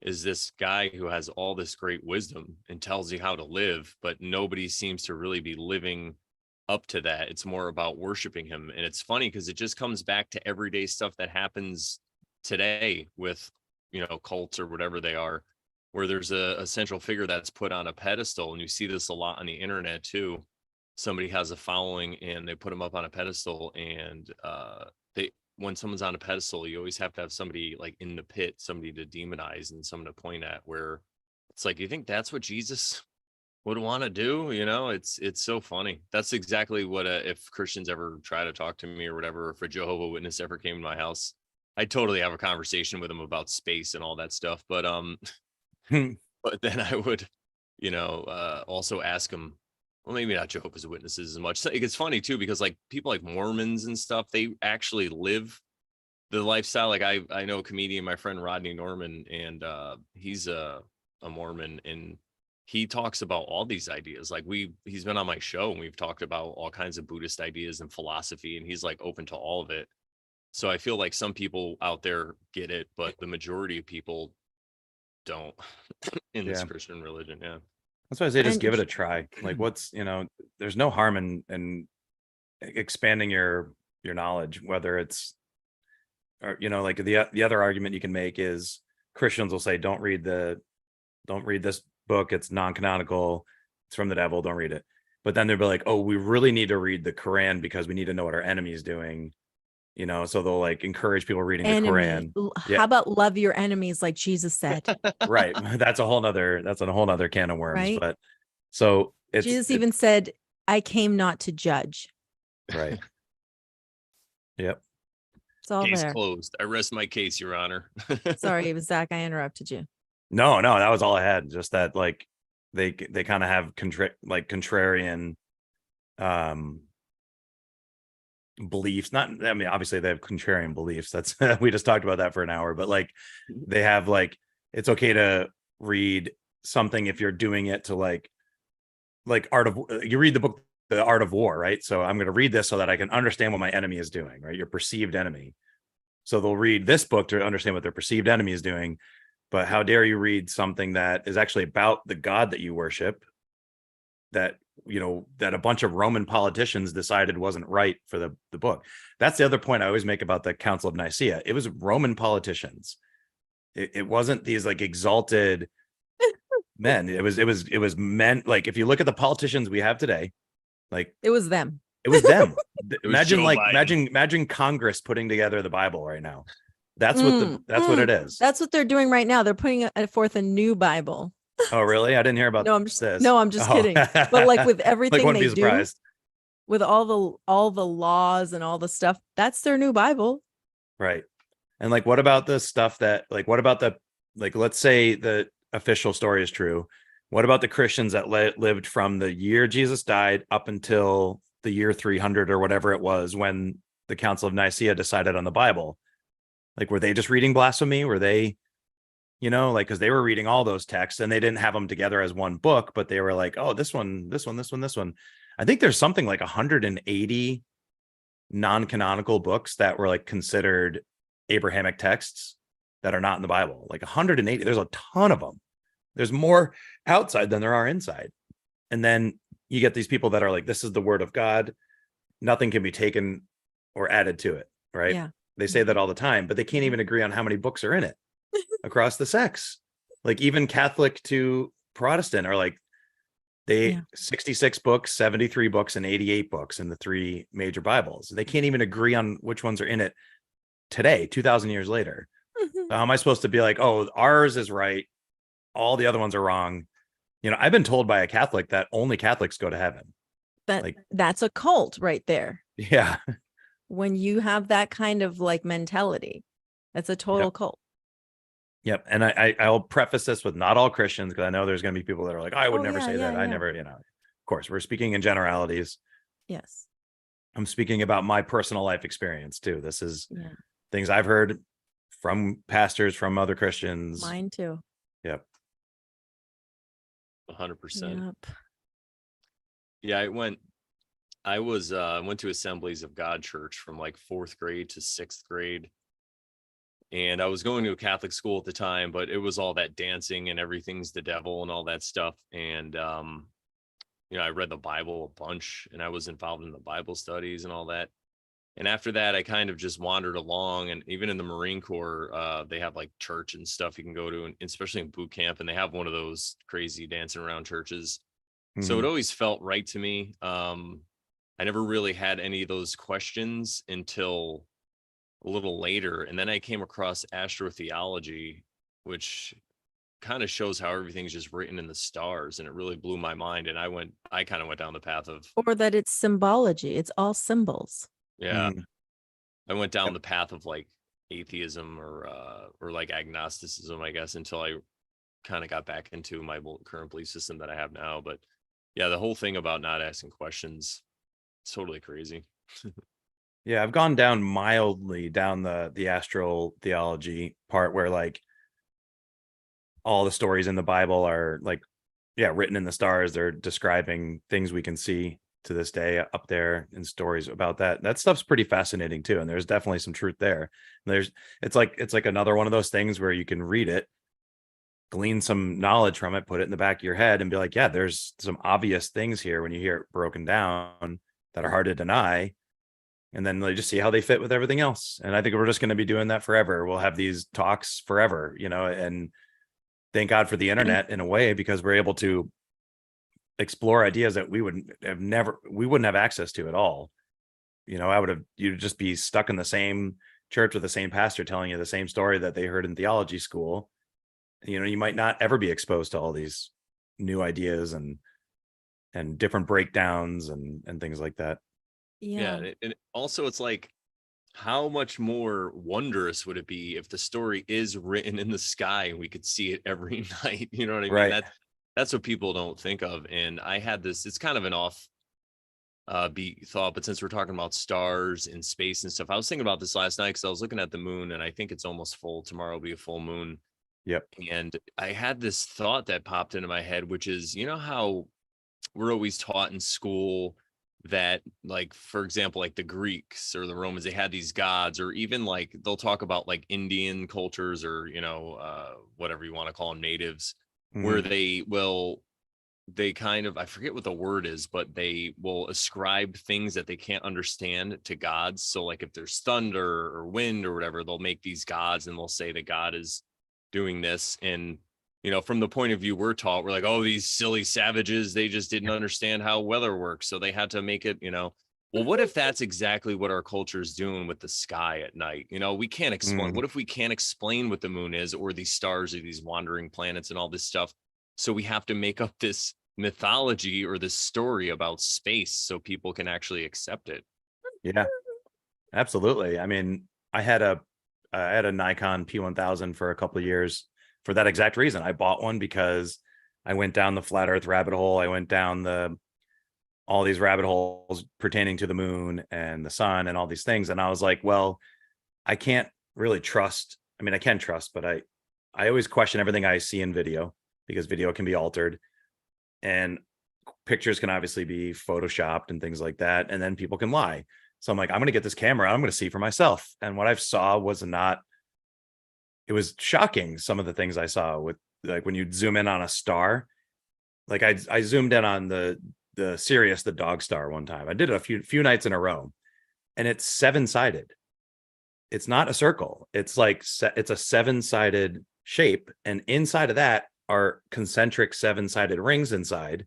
is this guy who has all this great wisdom and tells you how to live, but nobody seems to really be living up to that. It's more about worshiping him. And it's funny because it just comes back to everyday stuff that happens today with, cults or whatever they are, where there's a central figure that's put on a pedestal. And you see this a lot on the internet too. Somebody has a following and they put them up on a pedestal, and when someone's on a pedestal, you always have to have somebody like in the pit, somebody to demonize and someone to point at, where it's like, you think that's what Jesus would want to do? It's so funny. That's exactly what, if Christians ever try to talk to me or whatever, if a Jehovah Witness ever came to my house, I'd totally have a conversation with them about space and all that stuff. But, but then I would, also ask them, well, maybe not Jehovah's Witnesses as much. It's funny too, because like people like Mormons and stuff, they actually live the lifestyle. Like I know a comedian, my friend Rodney Norman, and he's a Mormon, and he talks about all these ideas. Like he's been on my show and we've talked about all kinds of Buddhist ideas and philosophy, and he's like open to all of it. So I feel like some people out there get it, but the majority of people don't in this Christian religion. Yeah. That's why I say just give it a try. Like there's no harm in expanding your knowledge, whether it's, or, like the other argument you can make is Christians will say, don't read this book. It's non-canonical. It's from the devil. Don't read it. But then they'll be like, oh, we really need to read the Quran because we need to know what our enemy is doing. So they'll like encourage people reading the Quran. How about love your enemies, like Jesus said? Right. That's a whole nother can of worms. Right? But so Jesus even said, I came not to judge. Right. Yep. It's all case there. Closed. I rest my case, Your Honor. Sorry, it was Zach. I interrupted you. No, that was all I had. Just that like they kind of have contrarian beliefs. Obviously they have contrarian beliefs. That's we just talked about that for an hour, but like they have like, it's okay to read something if you're doing it to like you read the book The Art of War, right? So I'm going to read this so that I can understand what my enemy is doing, right? Your perceived enemy. So they'll read this book to understand what their perceived enemy is doing. But how dare you read something that is actually about the God that you worship, that that a bunch of Roman politicians decided wasn't right for the book. That's the other point I always make about the Council of Nicaea. It was Roman politicians. It wasn't these like exalted men. It was men. Like if you look at the politicians we have today, like it was them. It was them. Imagine Congress putting together the Bible right now. That's what it is. That's what they're doing right now. They're putting forth a new Bible. Oh, really? I didn't hear about No, this. I'm just Oh. kidding. But like with Like, everything wouldn't they be do, surprised. with all the laws and all the stuff, that's their new Bible. Right. And like, what about the stuff that, like, what about the, like, let's say the official story is true. What about the Christians that lived from the year Jesus died up until the year 300 or whatever it was when the Council of Nicaea decided on the Bible? Like, were they just reading blasphemy? Were they, like, because they were reading all those texts and they didn't have them together as one book, but they were like, oh, this one, this one, this one, this one. I think there's something like 180 non-canonical books that were like considered Abrahamic texts that are not in the Bible. Like 180. There's a ton of them. There's more outside than there are inside. And then you get these people that are like, this is the word of God. Nothing can be taken or added to it. Right. Yeah. They say that all the time, but they can't even agree on how many books are in it across the sects. Like even Catholic to Protestant are like, 66 books, 73 books, and 88 books in the three major Bibles. They can't even agree on which ones are in it today, 2,000 years later. So how am I supposed to be like, oh, ours is right, all the other ones are wrong? I've been told by a Catholic that only Catholics go to heaven. That's a cult right there. Yeah. When you have that kind of like mentality, that's a total cult. Yep. And I'll preface this with not all Christians, because I know there's going to be people that are like, I would never say that. I never, of course, we're speaking in generalities. Yes. I'm speaking about my personal life experience too. This is things I've heard from pastors, from other Christians. Mine too. Yep. 100%. Yep. Yeah, I went to Assemblies of God church from like 4th grade to 6th grade. And I was going to a Catholic school at the time, but it was all that dancing and everything's the devil and all that stuff. And, I read the Bible a bunch and I was involved in the Bible studies and all that. And after that, I kind of just wandered along. And even in the Marine Corps, they have like church and stuff you can go to, and especially in boot camp. And they have one of those crazy dancing around churches. Mm-hmm. So it always felt right to me. I never really had any of those questions until a little later, and then I came across astrotheology, which kind of shows how everything's just written in the stars, and it really blew my mind. And I kind of went down the path of, or that it's symbology, it's all symbols. I went down the path of like atheism or like agnosticism, I guess, until I kind of got back into my current belief system that I have now. But yeah, the whole thing about not asking questions, it's totally crazy. Yeah, I've gone down mildly down the astral theology part, where like all the stories in the Bible are like, written in the stars. They're describing things we can see to this day up there, and stories about that. That stuff's pretty fascinating too. And there's definitely some truth there. It's like another one of those things where you can read it, glean some knowledge from it, put it in the back of your head and be like, yeah, there's some obvious things here when you hear it broken down that are hard to deny. And then they just see how they fit with everything else. And I think we're just going to be doing that forever. We'll have these talks forever, and thank God for the internet in a way, because we're able to explore ideas that we wouldn't have access to at all. You'd just be stuck in the same church with the same pastor telling you the same story that they heard in theology school. You might not ever be exposed to all these new ideas and different breakdowns and things like that. Yeah. And also it's like, how much more wondrous would it be if the story is written in the sky and we could see it every night? You know what I mean? Right. That's what people don't think of. And I had this, it's kind of an off beat thought, but since we're talking about stars and space and stuff, I was thinking about this last night because I was looking at the moon, and I think it's almost full. Tomorrow will be a full moon. Yep. And I had this thought that popped into my head, which is, how we're always taught in school that, like, for example, like the Greeks or the Romans, they had these gods, or even like they'll talk about like Indian cultures, or whatever you want to call them, natives, where they kind of, I forget what the word is, but they will ascribe things that they can't understand to gods. So like if there's thunder or wind or whatever, they'll make these gods and they'll say that God is doing this. And from the point of view we're taught, we're like, oh, these silly savages, they just didn't understand how weather works, so they had to make it, well, what if that's exactly what our culture is doing with the sky at night? We can't explain. What if we can't explain what the moon is, or these stars, or these wandering planets and all this stuff? So we have to make up this mythology or this story about space so people can actually accept it. Yeah, absolutely. I mean, I had a Nikon P1000 for a couple of years for that exact reason. I bought one because I went down the flat Earth rabbit hole. I went down all these rabbit holes pertaining to the moon and the sun and all these things, and I was like, well, I can't really trust. I mean, I can trust, but I always question everything I see in video because video can be altered and pictures can obviously be photoshopped and things like that, and then people can lie. So I'm like, I'm going to get this camera. I'm going to see for myself. And what I saw was not. It was shocking. Some of the things I saw with, like, when you zoom in on a star. Like I zoomed in on the Sirius, the dog star, one time. I did it a few nights in a row, and it's 7-sided. It's not a circle. It's like it's a 7-sided shape, and inside of that are concentric 7-sided rings inside,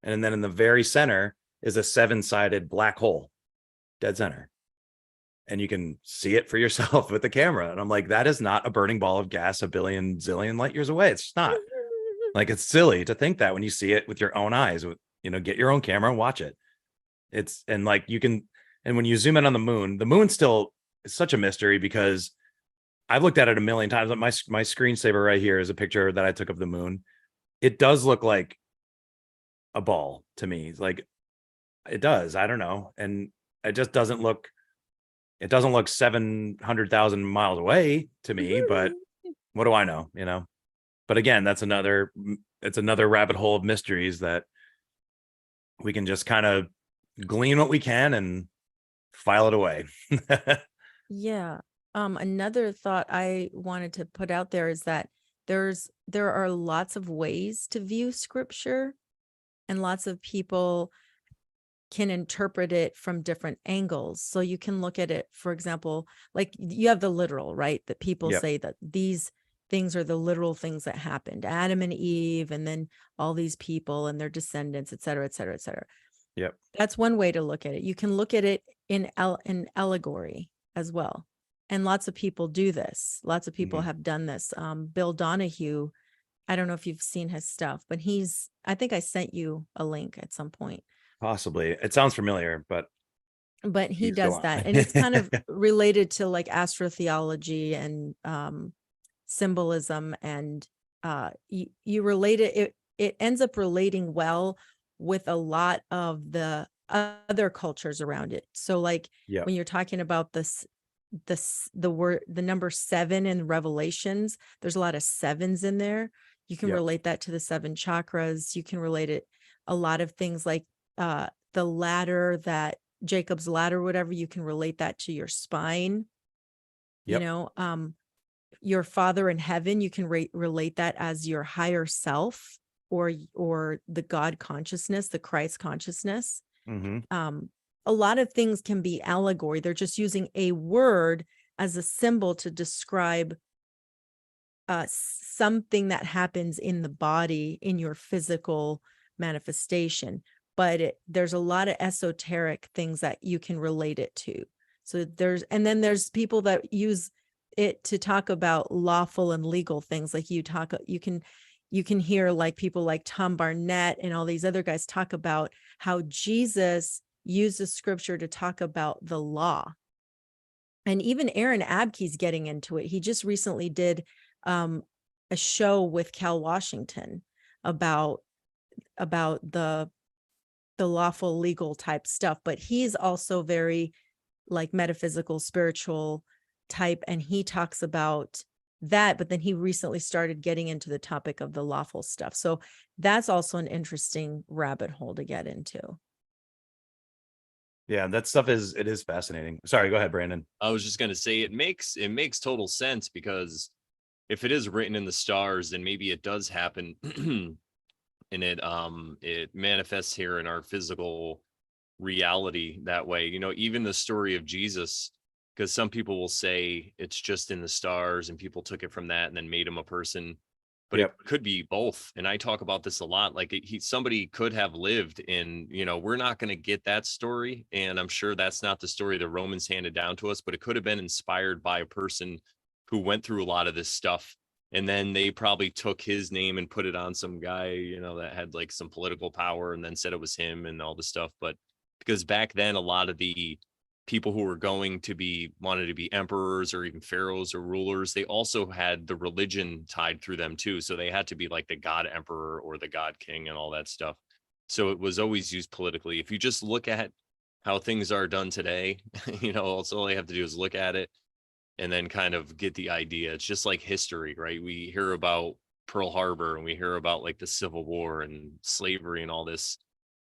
and then in the very center is a 7-sided black hole, dead center. And you can see it for yourself with the camera. And I'm like, that is not a burning ball of gas a billion zillion light years away. It's just not. Like, it's silly to think that when you see it with your own eyes. Get your own camera and watch it. And like, you can, and when you zoom in on the moon still is such a mystery because I've looked at it a million times. My screensaver right here is a picture that I took of the moon. It does look like a ball to me. It's like, it does. I don't know. And it just doesn't look 700,000 miles away to me, but what do I know, But again, it's another rabbit hole of mysteries that we can just kind of glean what we can and file it away. Yeah. Another thought I wanted to put out there is that there are lots of ways to view scripture, and lots of people can interpret it from different angles. So you can look at it, for example, like you have the literal, right? That people Yep. say that these things are the literal things that happened, Adam and Eve, and then all these people and their descendants, et cetera, et cetera, et cetera. Yep. That's one way to look at it. You can look at it in allegory as well. And lots of people do this. Lots of people Mhm. have done this. Bill Donahue, I don't know if you've seen his stuff, but I think I sent you a link at some point. Possibly. It sounds familiar, but He please go does on. that. And it's kind of related to like astrotheology and symbolism. And you relate it ends up relating well with a lot of the other cultures around it. So like Yep. when you're talking about the number 7 in Revelations, there's a lot of sevens in there. You can Yep. relate that to the 7 chakras. You can relate it a lot of things like the ladder, that Jacob's ladder, whatever. You can relate that to your spine. Yep. Your Father in heaven, you can relate that as your higher self, or the God consciousness, the Christ consciousness. Mm-hmm. A lot of things can be allegory. They're just using a word as a symbol to describe something that happens in the body, in your physical manifestation. But there's a lot of esoteric things that you can relate it to. So there's people that use it to talk about lawful and legal things. Like you can hear like people like Tom Barnett and all these other guys talk about how Jesus uses scripture to talk about the law. And even Aaron Abke's getting into it. He just recently did a show with Cal Washington about the lawful legal type stuff, but he's also very like metaphysical, spiritual type, and he talks about that, but then he recently started getting into the topic of the lawful stuff. So that's also an interesting rabbit hole to get into. Yeah, that stuff is fascinating. Sorry, go ahead, Brandon. I was just gonna say it makes total sense, because if it is written in the stars, then maybe it does happen and it manifests here in our physical reality that way. Even the story of Jesus, because some people will say it's just in the stars and people took it from that and then made him a person, but Yep. it could be both. And I talk about this a lot. Like somebody could have lived in, we're not going to get that story, and I'm sure that's not the story the Romans handed down to us, but it could have been inspired by a person who went through a lot of this stuff And then they probably took his name and put it on some guy, that had like some political power, and then said it was him and all this stuff. But because back then, a lot of the people who were wanted to be emperors or even pharaohs or rulers, they also had the religion tied through them too. So they had to be like the god emperor or the god king and all that stuff. So it was always used politically. If you just look at how things are done today, all you have to do is look at it and then kind of get the idea. It's just like history, right? We hear about Pearl Harbor and we hear about like the Civil War and slavery and all this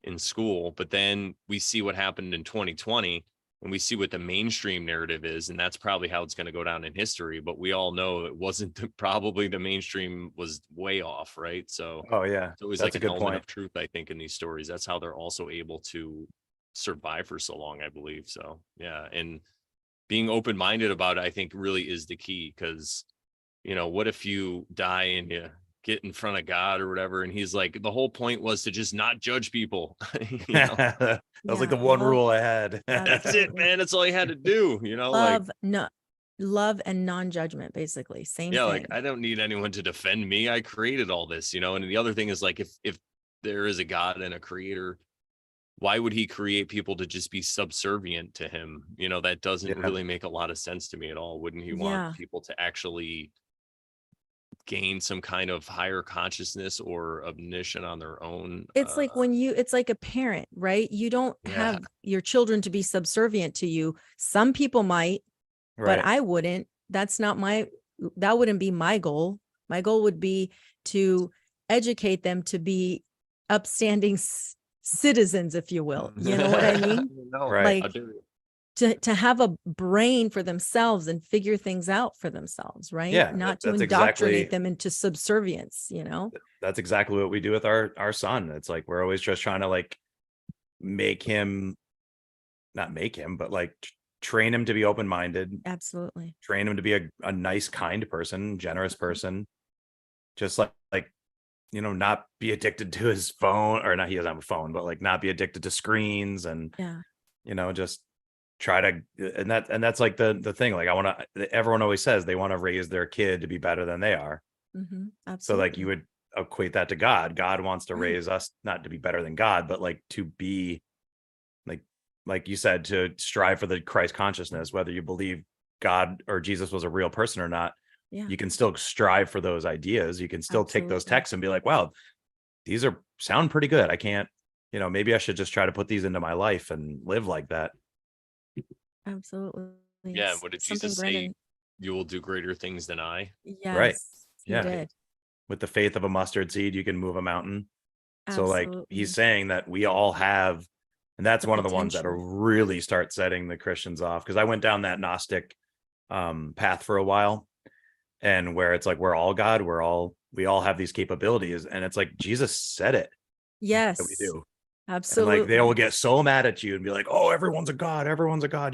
in school, but then we see what happened in 2020 and we see what the mainstream narrative is, and that's probably how it's going to go down in history. But we all know it wasn't probably the mainstream was way off, right? So Oh yeah, it's always that's like a an good element point. of truth, I think, in these stories. That's how they're also able to survive for so long, I believe. So yeah, and being open-minded about it, I think, really is the key. Because what if you die and you get in front of God or whatever, and he's like, the whole point was to just not judge people. That was like Yeah, the one love, rule I had. That's it, absolutely. man. That's all you had to do, like, Love and non-judgment, basically. Same yeah, like thing. I don't need anyone to defend me. I created all this, and the other thing is, like, if there is a God and a creator, why would he create people to just be subservient to him? That doesn't Yeah. really make a lot of sense to me at all. Wouldn't he want Yeah. people to actually gain some kind of higher consciousness or omniscient on their own? It's like it's like a parent, right? You don't Yeah, have your children to be subservient to you. Some people might, but Right. I wouldn't. That wouldn't be my goal. My goal would be to educate them to be upstanding citizens, if you will. You know what I mean? No, Right. I Like do. to have a brain for themselves and figure things out for themselves, right? Yeah, Not to that's indoctrinate exactly them into subservience, that's exactly what we do with our son. It's like we're always just trying to like make him, not make him, but like train him to be open-minded, Absolutely. train him to be a nice, kind person, generous person, just like not be addicted to his phone, or not, he doesn't have a phone, but like not be addicted to screens, and Yeah. just try to, and that's like the thing. Like everyone always says they want to raise their kid to be better than they are. Mm-hmm. So like you Absolutely. would equate that to God. God wants to Right. raise us not to be better than God, but like to be like you said, to strive for the Christ consciousness, whether you believe God or Jesus was a real person or not. Yeah. You can still strive for those ideas. You can still take those Absolutely. texts and be like, wow, these sound pretty good. I can't, maybe I should just try to put these into my life and live like that. Absolutely. Yeah, and It's what did something Jesus say? Brandon. You will do greater things than I. Right. Yes, he Yeah. did. With the faith of a mustard seed, you can move a mountain. So like he's Absolutely. saying that we all have, and that's The one of the ones that'll potential. really start setting the Christians off. Because I went down that Gnostic path for a while, and where it's like we're all God, we all have these capabilities, and it's like Jesus said it that we Yes, do. And like they will absolutely. get so mad at you and be like, "Oh, everyone's a god,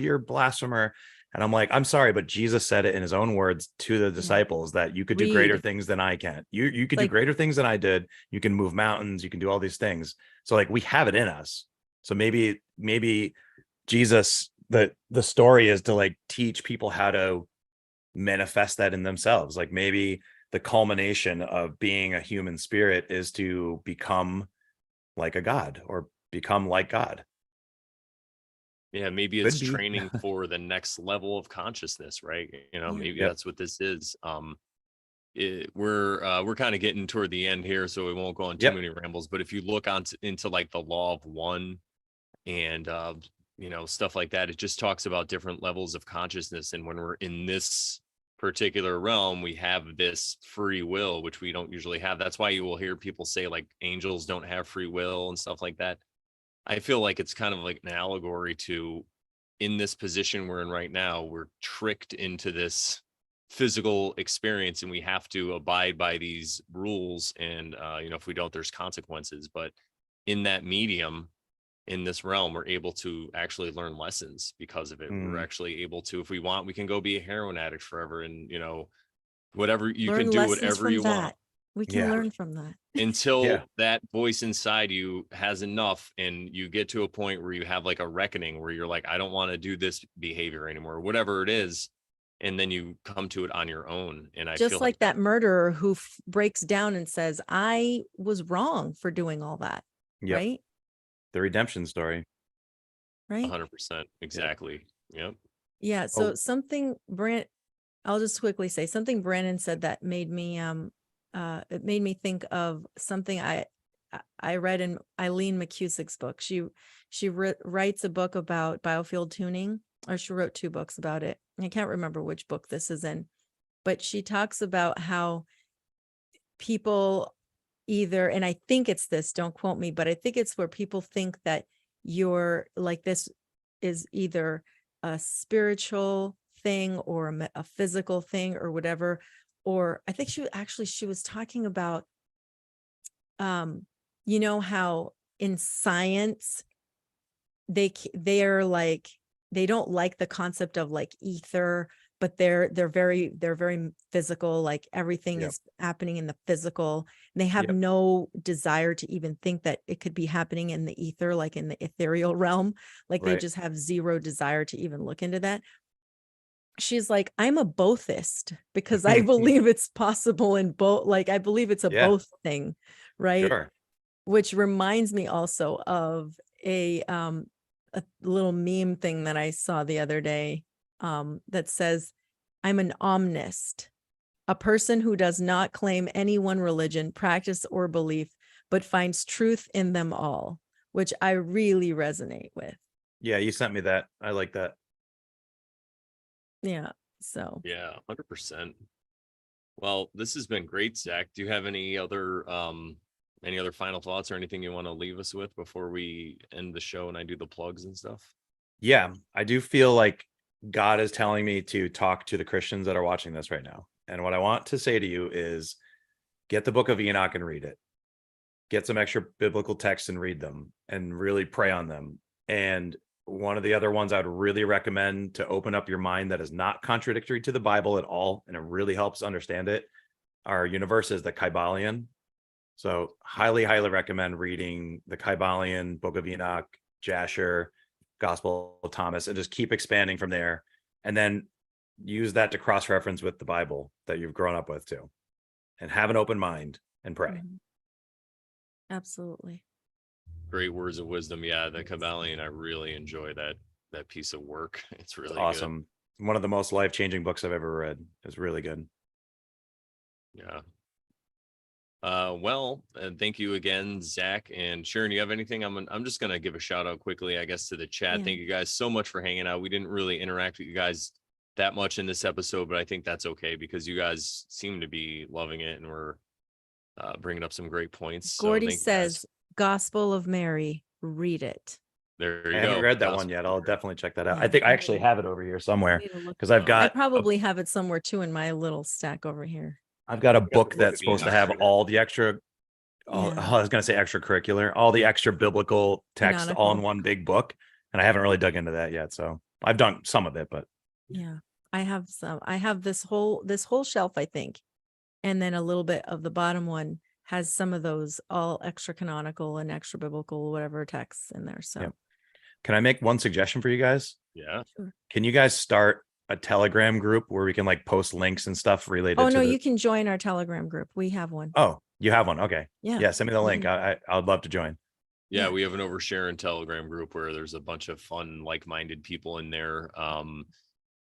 you're a blasphemer." And I'm like, "I'm sorry, but Jesus said it in his own words to the Yeah. disciples that you could do greater Read. things than I can. You could do Like, greater things than I did. You can move mountains, you can do all these things." So like we have it in us. So maybe Jesus, the story is to like teach people how to manifest that in themselves. Like maybe the culmination of being a human spirit is to become like a god, or become like God. Yeah, maybe it's Could be. training for the next level of consciousness, right? yeah. Maybe Yep. that's what this is. We're kind of getting toward the end here, so we won't go on too Yep. many rambles. But if you look into like the law of one and stuff like that, it just talks about different levels of consciousness. And when we're in this particular realm, we have this free will, which we don't usually have. That's why you will hear people say like angels don't have free will and stuff like that. I feel like it's kind of like an allegory to, in this position we're in right now, we're tricked into this physical experience and we have to abide by these rules. And, if we don't, there's consequences. But in that medium, in this realm, we're able to actually learn lessons because of it. We're Mm. actually able to, if we want, we can go be a heroin addict forever. And, whatever you Learn can do, lessons whatever from you want that. We can Yeah. learn from that. until Yeah. that voice inside you has enough and you get to a point where you have like a reckoning where you're like, I don't want to do this behavior anymore, whatever it is. and then you come to it on your own. And I Just feel like that murderer who breaks down and says, I was wrong for doing all that. Yep. Right. The redemption story. Right. 100%. Exactly. Yep. Yeah. So Oh, something I'll just quickly say something Brandon said that made me it made me think of something I read in Eileen McCusick's book. She writes a book about biofield tuning, or she wrote 2 books about it. I can't remember which book this is in, but she talks about how people either, and I think it's this, don't quote me, but I think it's where people think that you're like, this is either a spiritual thing or a physical thing or whatever. Or I think she was talking about, you know, how in science, they are like, they don't like the concept of like ether, but they're very physical, like everything Yep. is happening in the physical. And they have Yep. no desire to even think that it could be happening in the ether, like in the ethereal realm. Like they Right. just have zero desire to even look into that. She's like, I'm a bothist because I believe it's possible in both. Like, I believe it's a Yeah. both thing, right? Sure. Which reminds me also of a little meme thing that I saw the other day, that says, I'm an omnist, a person who does not claim any one religion, practice, or belief, but finds truth in them all, which I really resonate with. Yeah, you sent me that. I like that. Yeah. So Yeah, 100%. Well, this has been great, Zach. Do you have any other final thoughts or anything you want to leave us with before we end the show and I do the plugs and stuff? Yeah, I do feel like God is telling me to talk to the Christians that are watching this right now. And what I want to say to you is get the book of Enoch and read it. Get some extra biblical texts and read them and really pray on them. And one of the other ones I'd really recommend to open up your mind that is not contradictory to the Bible at all, and it really helps understand it, our universe is the Kybalion. So highly, highly recommend reading the Kybalion, Book of Enoch, Jasher, Gospel of Thomas, and just keep expanding from there. And then use that to cross-reference with the Bible that you've grown up with too. And have an open mind and pray. mhm. Absolutely. Great words of wisdom. Yeah, the Kabbalion, I really enjoy that piece of work. It's really It's awesome. One of the most life-changing books I've ever read. It's really good. Good. Yeah. Well, and thank you again, Zach and Sharon. You have anything? I'm just gonna give a shout out quickly, I guess, to the chat. Yeah. Thank you guys so much for hanging out. We didn't really interact with you guys that much in this episode, but I think that's okay because you guys seem to be loving it and we're bringing up some great points. So Gordy thank you guys. says, Gospel of Mary, read it. There I you haven't go. read that Gospel one yet. I'll definitely check that out. Yeah. I think I actually have it over here somewhere Need to look because it I've up. I got probably have it somewhere too in my little stack over here. a the book book that's of supposed to Enoch. have all the extra Yeah. I was going to say extracurricular, all the extra biblical text all in Canonical. one big book. And I haven't really dug into that yet. So I've done some of it, but Yeah. I have some. I have this whole shelf, I think. And then a little bit of the bottom one has some of those all extra canonical and extra biblical, whatever texts in there. So Yep. Can I make one suggestion for you guys? Yeah. sure. Can you guys start a Telegram group where we can like post links and stuff related Oh to no, the... you can join our Telegram group. We have one. Oh, you have one. Okay. Yeah. Yeah. Send me the link. Mhm. I'd love to join. Yeah, Yeah. we have an Oversharing Telegram group where there's a bunch of fun, like-minded people in there.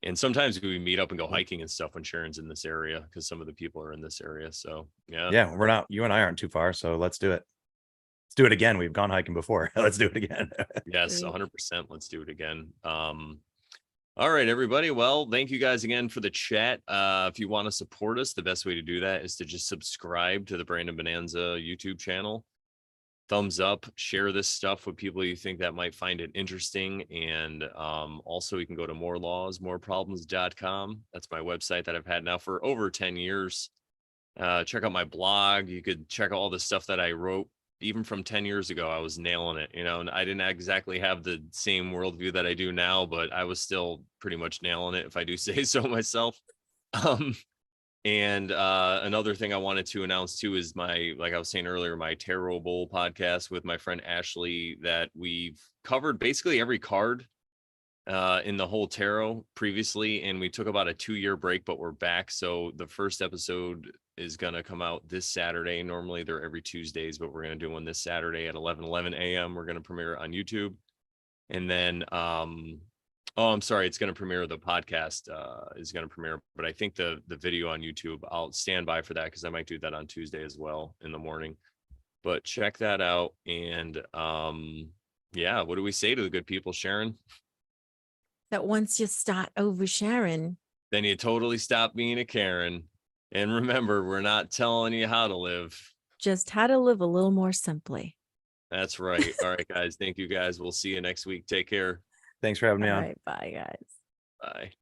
And sometimes we meet up and go hiking and stuff when Sharon's in this area because some of the people are in this area. So yeah. Yeah. You and I aren't too far. So let's do it. Let's do it again. We've gone hiking before. Let's do it again. Yes, Great. 100%. Let's do it again. All right, everybody. Well, thank you guys again for the chat. If you want to support us, the best way to do that is to just subscribe to the Brandon Bonanza YouTube channel. Thumbs up, share this stuff with people you think that might find it interesting. And also you can go to morelawsmoreproblems.com. That's my website that I've had now for over 10 years. Check out my blog. You could check out all the stuff that I wrote. Even from 10 years ago, I was nailing it, and I didn't exactly have the same worldview that I do now, but I was still pretty much nailing it, if I do say so myself. And another thing I wanted to announce too is like I was saying earlier, my Tarot Bowl podcast with my friend Ashley, that we've covered basically every card in the whole tarot previously, and we took about a 2-year break, but we're back. So the first episode is going to come out this Saturday. Normally they're every Tuesdays, but we're going to do one this Saturday at 11 a.m. We're going to premiere it on YouTube. And then, I'm sorry, it's going to premiere, the podcast is going to premiere, but I think the video on YouTube, I'll stand by for that because I might do that on Tuesday as well in the morning. But check that out. And yeah, what do we say to the good people, Sharon? That once you start oversharing, Then you totally stop being a Karen. And remember, we're not telling you how to live. just how to live a little more simply. That's right. All right, guys. Thank you, guys. We'll see you next week. Take care. Thanks for having me All on. right, bye, guys. Bye.